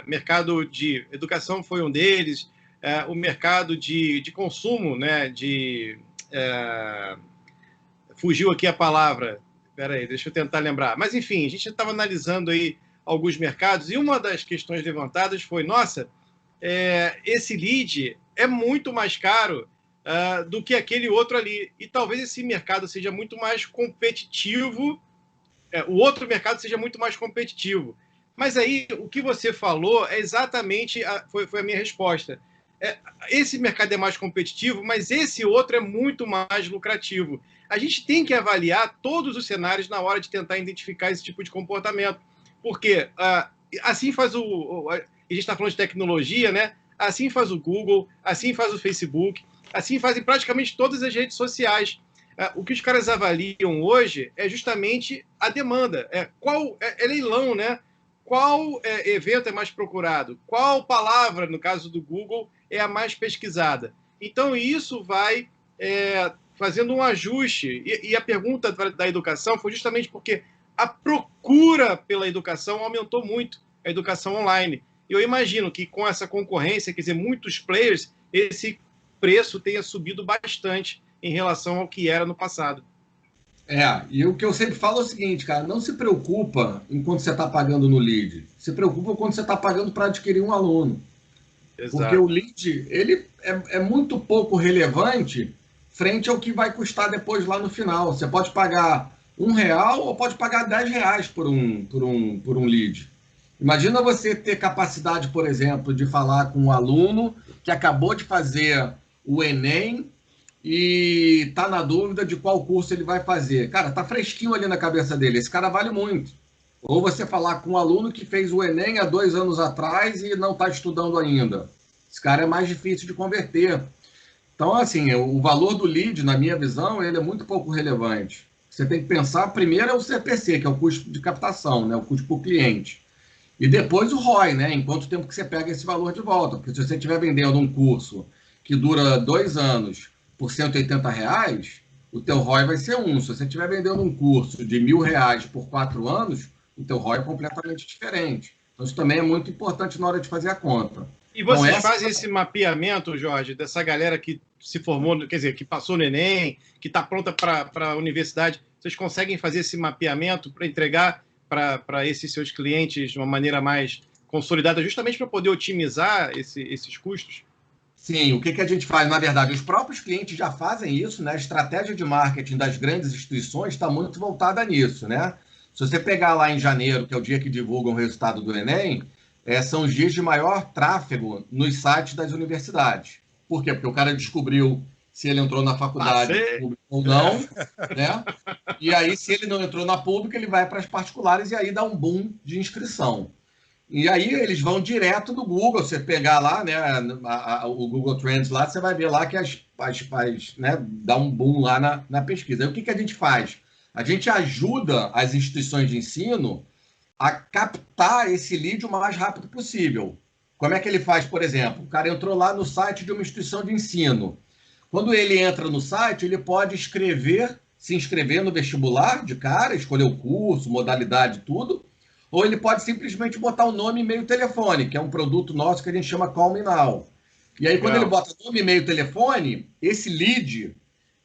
Mercado de educação foi um deles, o mercado de consumo, né? Fugiu aqui a palavra, peraí, deixa eu tentar lembrar. Mas, enfim, a gente estava analisando aí alguns mercados e uma das questões levantadas foi, nossa, esse lead é muito mais caro do que aquele outro ali. E talvez esse mercado seja muito mais competitivo, o outro mercado seja muito mais competitivo. Mas aí, o que você falou é exatamente, foi a minha resposta. Esse mercado é mais competitivo, mas esse outro é muito mais lucrativo. A gente tem que avaliar todos os cenários na hora de tentar identificar esse tipo de comportamento. Porque assim faz a gente está falando de tecnologia, né? Assim faz o Google, assim faz o Facebook, assim fazem praticamente todas as redes sociais. O que os caras avaliam hoje é justamente a demanda. É leilão, né? Qual evento é mais procurado? Qual palavra, no caso do Google, é a mais pesquisada? Então, isso vai fazendo um ajuste. E a pergunta da educação foi justamente porque a procura pela educação aumentou muito, a educação online. Eu imagino que com essa concorrência, quer dizer, muitos players, esse preço tenha subido bastante em relação ao que era no passado. E o que eu sempre falo é o seguinte, cara, não se preocupa enquanto você está pagando no lead. Se preocupa quando você está pagando para adquirir um aluno. Exato. Porque o lead, ele é muito pouco relevante frente ao que vai custar depois lá no final. Você pode pagar R$1 ou pode pagar R$10 por um lead. Imagina você ter capacidade, por exemplo, de falar com um aluno que acabou de fazer o Enem e está na dúvida de qual curso ele vai fazer. Cara, tá fresquinho ali na cabeça dele. Esse cara vale muito. Ou você falar com um aluno que fez o Enem há 2 anos atrás e não está estudando ainda. Esse cara é mais difícil de converter. Então, assim, o valor do lead, na minha visão, ele é muito pouco relevante. Você tem que pensar, primeiro é o CPC, que é o custo de captação, né? O custo por cliente. E depois o ROI, né? Em quanto tempo que você pega esse valor de volta. Porque se você estiver vendendo um curso que dura 2 anos por R$180, o teu ROI vai ser 1. Se você estiver vendendo um curso de R$1.000 por 4 anos, o teu ROI é completamente diferente. Então isso também é muito importante na hora de fazer a conta. E vocês fazem esse mapeamento, Jorge, dessa galera que se formou, quer dizer, que passou no Enem, que está pronta para a universidade, vocês conseguem fazer esse mapeamento para entregar para esses seus clientes de uma maneira mais consolidada, justamente para poder otimizar esses custos? Sim, o que a gente faz? Na verdade, os próprios clientes já fazem isso, né? A estratégia de marketing das grandes instituições está muito voltada nisso, né? Se você pegar lá em janeiro, que é o dia que divulgam o resultado do Enem, são os dias de maior tráfego nos sites das universidades. Por quê? Porque o cara descobriu se ele entrou na faculdade pública ou não, né? E aí, se ele não entrou na pública, ele vai para as particulares e aí dá um boom de inscrição. E aí eles vão direto do Google. Você pegar lá, né, o Google Trends lá, você vai ver lá que né, dá um boom lá na pesquisa. Aí o que a gente faz? A gente ajuda as instituições de ensino a captar esse lead o mais rápido possível. Como é que ele faz, por exemplo? O cara entrou lá no site de uma instituição de ensino. Quando ele entra no site, ele pode se inscrever no vestibular de cara, escolher o curso, modalidade, tudo. Ou ele pode simplesmente botar o nome, e-mail e telefone, que é um produto nosso que a gente chama Call Me Now. E aí, quando ele bota nome, e-mail e telefone, esse lead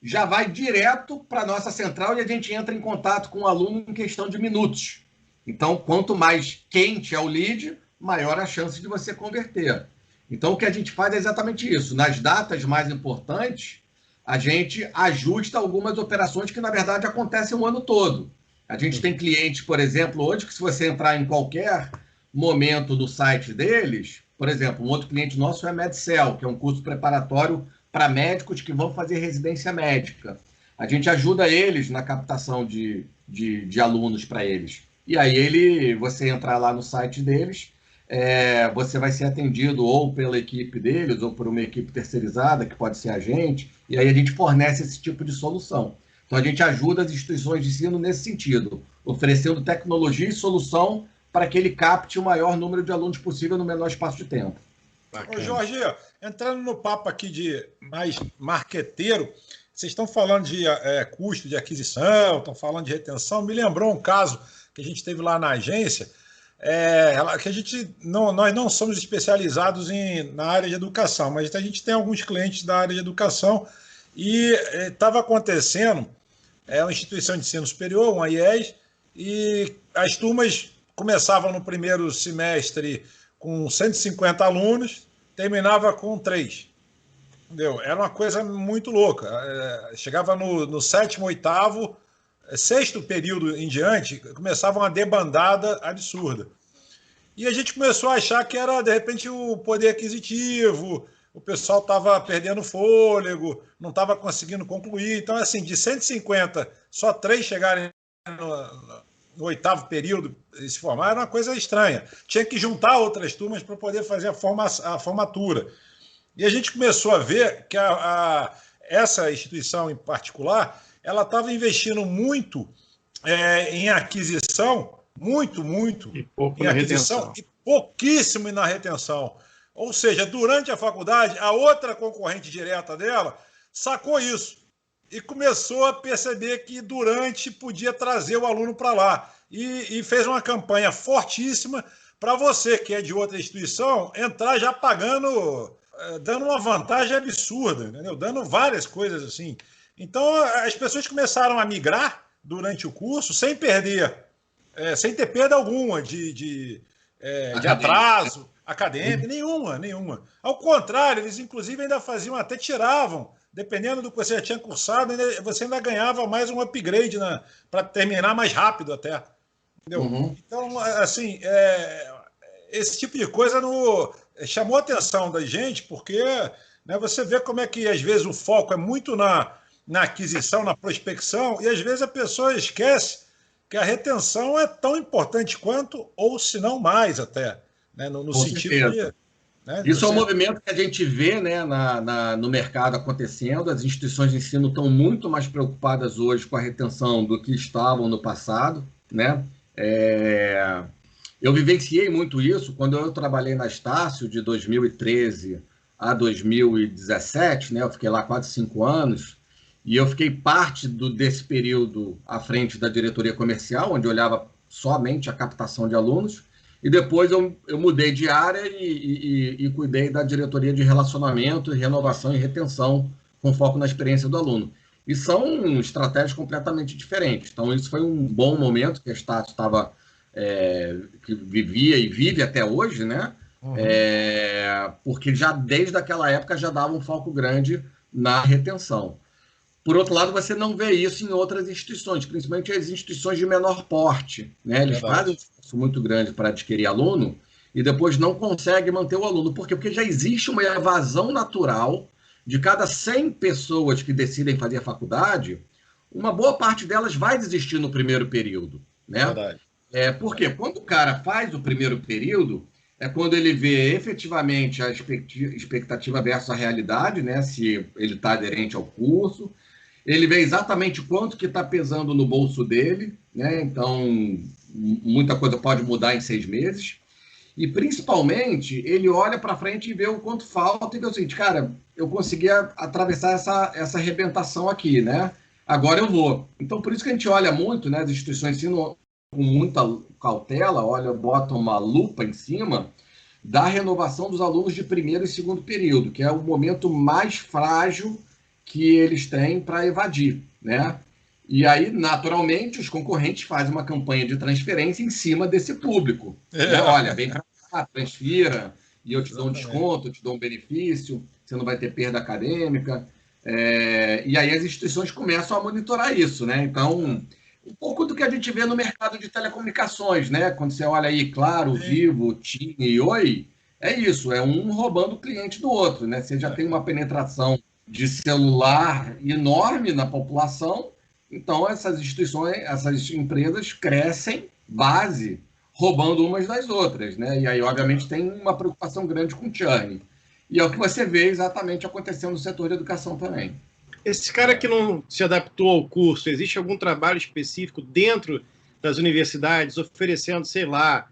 já vai direto para a nossa central e a gente entra em contato com o aluno em questão de minutos. Então, quanto mais quente é o lead, maior a chance de você converter. Então, o que a gente faz é exatamente isso. Nas datas mais importantes, a gente ajusta algumas operações que, na verdade, acontecem o ano todo. A gente tem clientes, por exemplo, hoje, que se você entrar em qualquer momento do site deles, por exemplo, um outro cliente nosso é a MedCell, que é um curso preparatório para médicos que vão fazer residência médica. A gente ajuda eles na captação de alunos para eles. E aí, você entrar lá no site deles, você vai ser atendido ou pela equipe deles, ou por uma equipe terceirizada, que pode ser a gente, e aí a gente fornece esse tipo de solução. Então, a gente ajuda as instituições de ensino nesse sentido, oferecendo tecnologia e solução para que ele capte o maior número de alunos possível no menor espaço de tempo. Ô, Jorge, entrando no papo aqui de mais marqueteiro, vocês estão falando de custo de aquisição, estão falando de retenção, me lembrou um caso que a gente teve lá na agência, que nós não somos especializados na área de educação, mas a gente tem alguns clientes da área de educação e estava acontecendo uma instituição de ensino superior, uma IES, e as turmas começavam no primeiro semestre com 150 alunos, terminava com 3. Entendeu? Era uma coisa muito louca. Chegava no sétimo, oitavo, sexto período em diante, começava uma debandada absurda. E a gente começou a achar que era, de repente, o poder aquisitivo, o pessoal estava perdendo fôlego, não estava conseguindo concluir. Então, assim, de 150, só 3 chegarem no oitavo período e se formar, era uma coisa estranha. Tinha que juntar outras turmas para poder fazer a formatura. E a gente começou a ver que essa instituição em particular, ela estava investindo muito em aquisição, muito e pouco em na aquisição retenção. e pouquíssimo na retenção. Ou seja, durante a faculdade, a outra concorrente direta dela sacou isso e começou a perceber que durante podia trazer o aluno para lá. E fez uma campanha fortíssima para você, que é de outra instituição, entrar já pagando, dando uma vantagem absurda, entendeu? Dando várias coisas assim. Então, as pessoas começaram a migrar durante o curso sem ter perda alguma de atraso acadêmico, nenhuma. Ao contrário, eles inclusive ainda faziam, até tiravam, dependendo do que você já tinha cursado, você ainda ganhava mais um upgrade para terminar mais rápido até. Entendeu? Uhum. Então, assim, esse tipo de coisa chamou a atenção da gente, porque você vê como é que às vezes o foco é muito na aquisição, na prospecção, e às vezes a pessoa esquece que a retenção é tão importante quanto, ou se não mais até, no sentido certeza. de... Isso é um movimento que a gente vê, né, no mercado acontecendo. As instituições de ensino estão muito mais preocupadas hoje com a retenção do que estavam no passado, né? Eu vivenciei muito isso quando eu trabalhei na Estácio de 2013 a 2017, né? Eu fiquei lá quase 5 anos e eu fiquei parte desse período à frente da diretoria comercial, onde eu olhava somente a captação de alunos. E depois eu mudei de área e cuidei da diretoria de relacionamento, renovação e retenção, com foco na experiência do aluno. E são estratégias completamente diferentes. Então, isso foi um bom momento que a Estácio estava, que vivia e vive até hoje, né? Uhum. Porque já desde aquela época já dava um foco grande na retenção. Por outro lado, você não vê isso em outras instituições, principalmente as instituições de menor porte, né? Eles fazem um esforço muito grande para adquirir aluno e depois não conseguem manter o aluno. Por quê? Porque já existe uma evasão natural de cada 100 pessoas que decidem fazer a faculdade, uma boa parte delas vai desistir no primeiro período, né? Verdade. Por quê? Quando o cara faz o primeiro período, é quando ele vê efetivamente a expectativa versus a realidade, né? Se ele está aderente ao curso. Ele vê exatamente quanto que está pesando no bolso dele, né? Então, muita coisa pode mudar em 6 meses. E, principalmente, ele olha para frente e vê o quanto falta e vê o seguinte, cara, eu consegui atravessar essa arrebentação aqui, né? Agora eu vou. Então, por isso que a gente olha muito, né? As instituições de ensino com muita cautela, bota uma lupa em cima da renovação dos alunos de primeiro e segundo período, que é o momento mais frágil que eles têm para evadir, né? E aí, naturalmente, os concorrentes fazem uma campanha de transferência em cima desse público. Né? Olha, vem para cá, transfira, e eu te dou um desconto, eu te dou um benefício, você não vai ter perda acadêmica. E aí as instituições começam a monitorar isso, né? Então, um pouco do que a gente vê no mercado de telecomunicações, né? Quando você olha aí, Claro, Vivo, TIM e Oi, é isso, é um roubando o cliente do outro, né? Você já tem uma penetração de celular enorme na população, então essas instituições, essas empresas crescem base, roubando umas das outras, né? E aí, obviamente, tem uma preocupação grande com o churn. E é o que você vê exatamente acontecendo no setor de educação também. Esse cara que não se adaptou ao curso, existe algum trabalho específico dentro das universidades oferecendo, sei lá,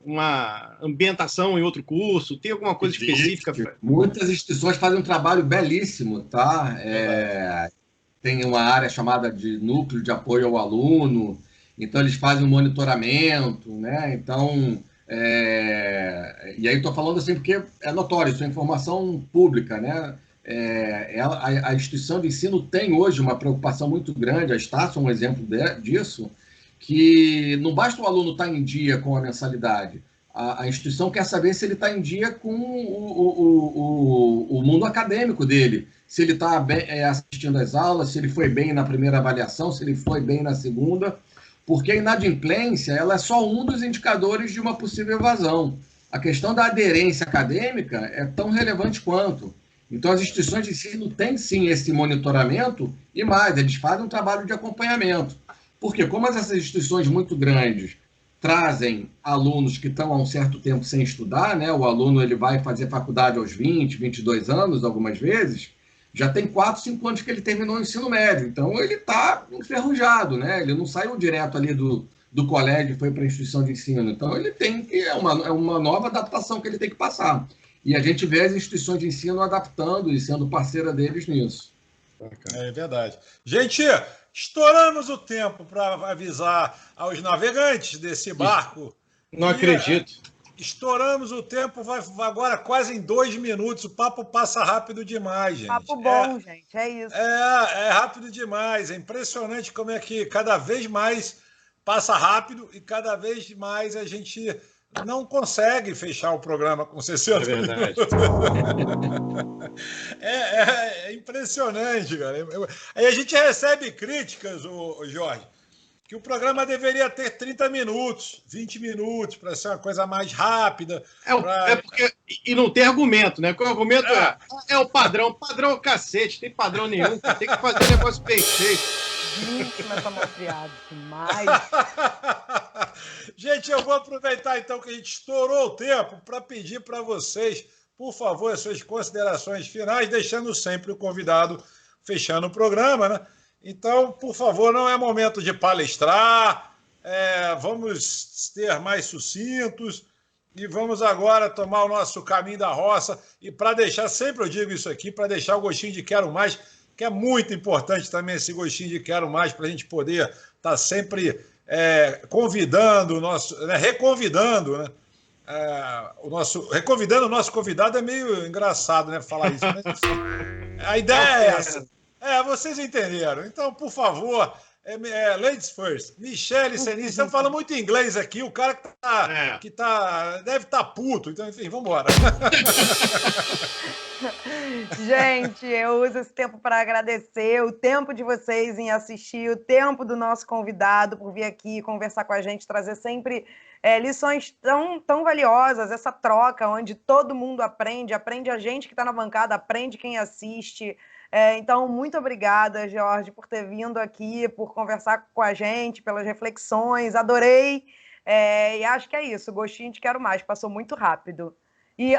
uma ambientação em outro curso? Tem alguma coisa específica? Muitas instituições fazem um trabalho belíssimo, tá? Tem uma área chamada de núcleo de apoio ao aluno, então eles fazem um monitoramento, né? Então, e aí estou falando assim porque é notório, isso é informação pública, né? A instituição de ensino tem hoje uma preocupação muito grande, a Estácio é um exemplo disso, que não basta o aluno estar em dia com a mensalidade, a instituição quer saber se ele está em dia com o mundo acadêmico dele, se ele está assistindo às aulas, se ele foi bem na primeira avaliação, se ele foi bem na segunda, porque a inadimplência ela é só um dos indicadores de uma possível evasão. A questão da aderência acadêmica é tão relevante quanto. Então, as instituições de ensino têm, sim, esse monitoramento e mais, eles fazem um trabalho de acompanhamento. Porque, como essas instituições muito grandes trazem alunos que estão há um certo tempo sem estudar, né? O aluno ele vai fazer faculdade aos 20, 22 anos, algumas vezes, já tem 4, 5 anos que ele terminou o ensino médio. Então, ele está enferrujado, né? Ele não saiu direto ali do colégio e foi para a instituição de ensino. Então, ele tem que... É uma nova adaptação que ele tem que passar. E a gente vê as instituições de ensino adaptando e sendo parceira deles nisso. É verdade. Gente, estouramos o tempo para avisar aos navegantes desse barco. Não acredito. Estouramos o tempo, vai agora quase em 2 minutos. O papo passa rápido demais, gente. Papo bom, gente, é isso. É rápido demais. É impressionante como é que cada vez mais passa rápido e cada vez mais a gente não consegue fechar o programa com 60 verdade. É impressionante, cara. Aí a gente recebe críticas, Jorge, que o programa deveria ter 30 minutos, 20 minutos, para ser uma coisa mais rápida. Porque. E não tem argumento, né? Porque o argumento é o padrão. Padrão é o cacete, tem padrão nenhum, tem que fazer um negócio bem feito. Gente, mas tá malcriado demais. Gente, eu vou aproveitar então que a gente estourou o tempo para pedir para vocês, por favor, as suas considerações finais, deixando sempre o convidado fechando o programa, né? Então, por favor, não é momento de palestrar, vamos ser mais sucintos e vamos agora tomar o nosso caminho da roça. E para deixar, sempre eu digo isso aqui, para deixar o gostinho de quero mais, que é muito importante também esse gostinho de quero mais, para a gente poder estar sempre convidando o nosso, reconvidando, né? Reconvidando o nosso convidado é meio engraçado, né? Falar isso, mas a ideia é essa. Vocês entenderam. Então, por favor, ladies first. Michele Senin, você fala muito inglês aqui, o cara que deve estar puto. Então, enfim, vamos embora. Gente, eu uso esse tempo para agradecer o tempo de vocês em assistir, o tempo do nosso convidado por vir aqui conversar com a gente, trazer sempre lições tão valiosas, essa troca onde todo mundo aprende a gente que está na bancada, aprende quem assiste. Então, muito obrigada, Jorge, por ter vindo aqui, por conversar com a gente, pelas reflexões, adorei. E acho que é isso, gostinho de quero mais, passou muito rápido. E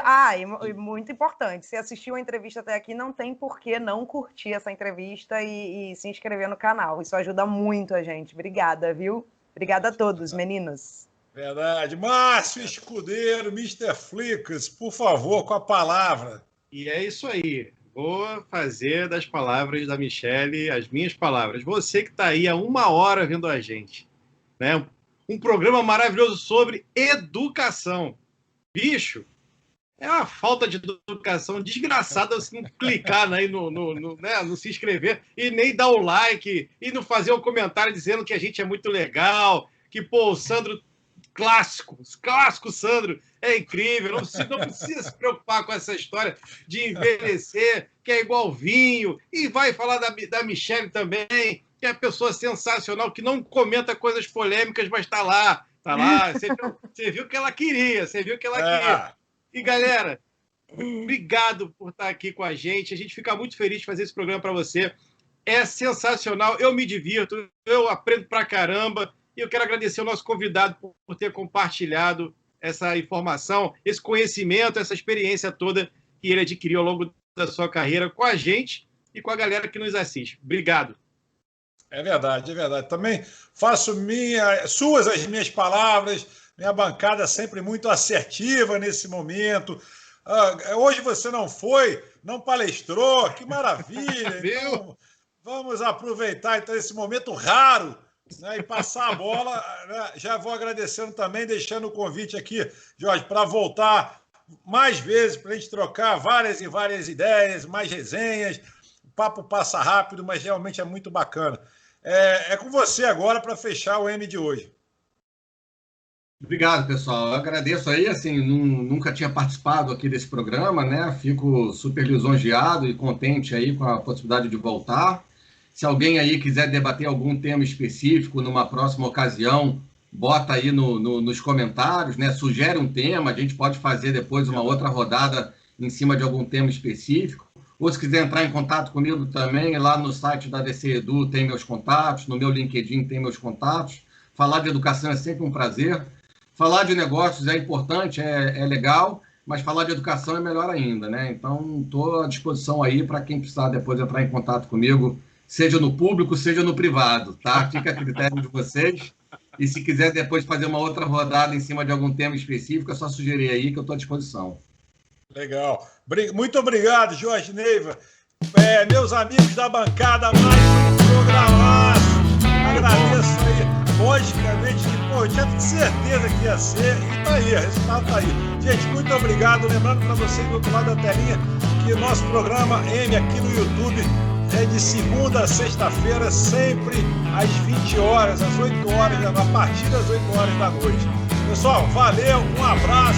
muito importante, se assistiu a entrevista até aqui, não tem por que não curtir essa entrevista e se inscrever no canal. Isso ajuda muito a gente. Obrigada, viu? Obrigada a todos, meninos. Verdade. Márcio Escudeiro, Mr. Flicks, por favor, com a palavra. E é isso aí. Vou fazer das palavras da Michele as minhas palavras. Você que está aí há 1 hora vendo a gente, né? Um programa maravilhoso sobre educação. Bicho, É uma falta de educação desgraçada você não clicar aí no se inscrever e nem dar o like e não fazer um comentário dizendo que a gente é muito legal, que, pô, o Sandro, clássico Sandro, é incrível, não precisa se preocupar com essa história de envelhecer, que é igual vinho, e vai falar da Michelle também, que é a pessoa sensacional, que não comenta coisas polêmicas, mas tá lá, você viu que ela queria, E, galera, obrigado por estar aqui com a gente fica muito feliz de fazer esse programa para você, é sensacional, eu me divirto, eu aprendo pra caramba, e eu quero agradecer ao nosso convidado por ter compartilhado essa informação, esse conhecimento, essa experiência toda que ele adquiriu ao longo da sua carreira com a gente e com a galera que nos assiste. Obrigado. É verdade. Também faço as minhas palavras, minha bancada sempre muito assertiva nesse momento. Hoje você não palestrou, que maravilha. Então, vamos aproveitar então, esse momento raro, né, e passar a bola. Né? Já vou agradecendo também, deixando o convite aqui, Jorge, para voltar mais vezes, para a gente trocar várias e várias ideias, mais resenhas. O papo passa rápido, mas realmente é muito bacana. É com você agora para fechar o M de hoje. Obrigado, pessoal. Eu agradeço aí, assim, nunca tinha participado aqui desse programa, né? Fico super lisonjeado e contente aí com a possibilidade de voltar. Se alguém aí quiser debater algum tema específico numa próxima ocasião, bota aí nos comentários, né? Sugere um tema, a gente pode fazer depois uma outra rodada em cima de algum tema específico. Ou se quiser entrar em contato comigo também, lá no site da DC Edu tem meus contatos, no meu LinkedIn tem meus contatos. Falar de educação é sempre um prazer. Falar de negócios é importante, é legal, mas falar de educação é melhor ainda, né? Então, estou à disposição aí para quem precisar depois entrar em contato comigo, seja no público, seja no privado, tá? Fica a critério de vocês. E se quiser depois fazer uma outra rodada em cima de algum tema específico, é só sugerir aí que eu estou à disposição. Legal. Muito obrigado, Jorge Neiva. Meus amigos da bancada, mais um programaço. Agradeço aí, logicamente, que eu tinha certeza que ia ser, e tá aí, o resultado tá aí. Gente, muito obrigado. Lembrando para vocês do outro lado da telinha que o nosso programa M aqui no YouTube é de segunda a sexta-feira, sempre às 20 horas, às 8 horas, a partir das 8 horas da noite. Pessoal, valeu, um abraço.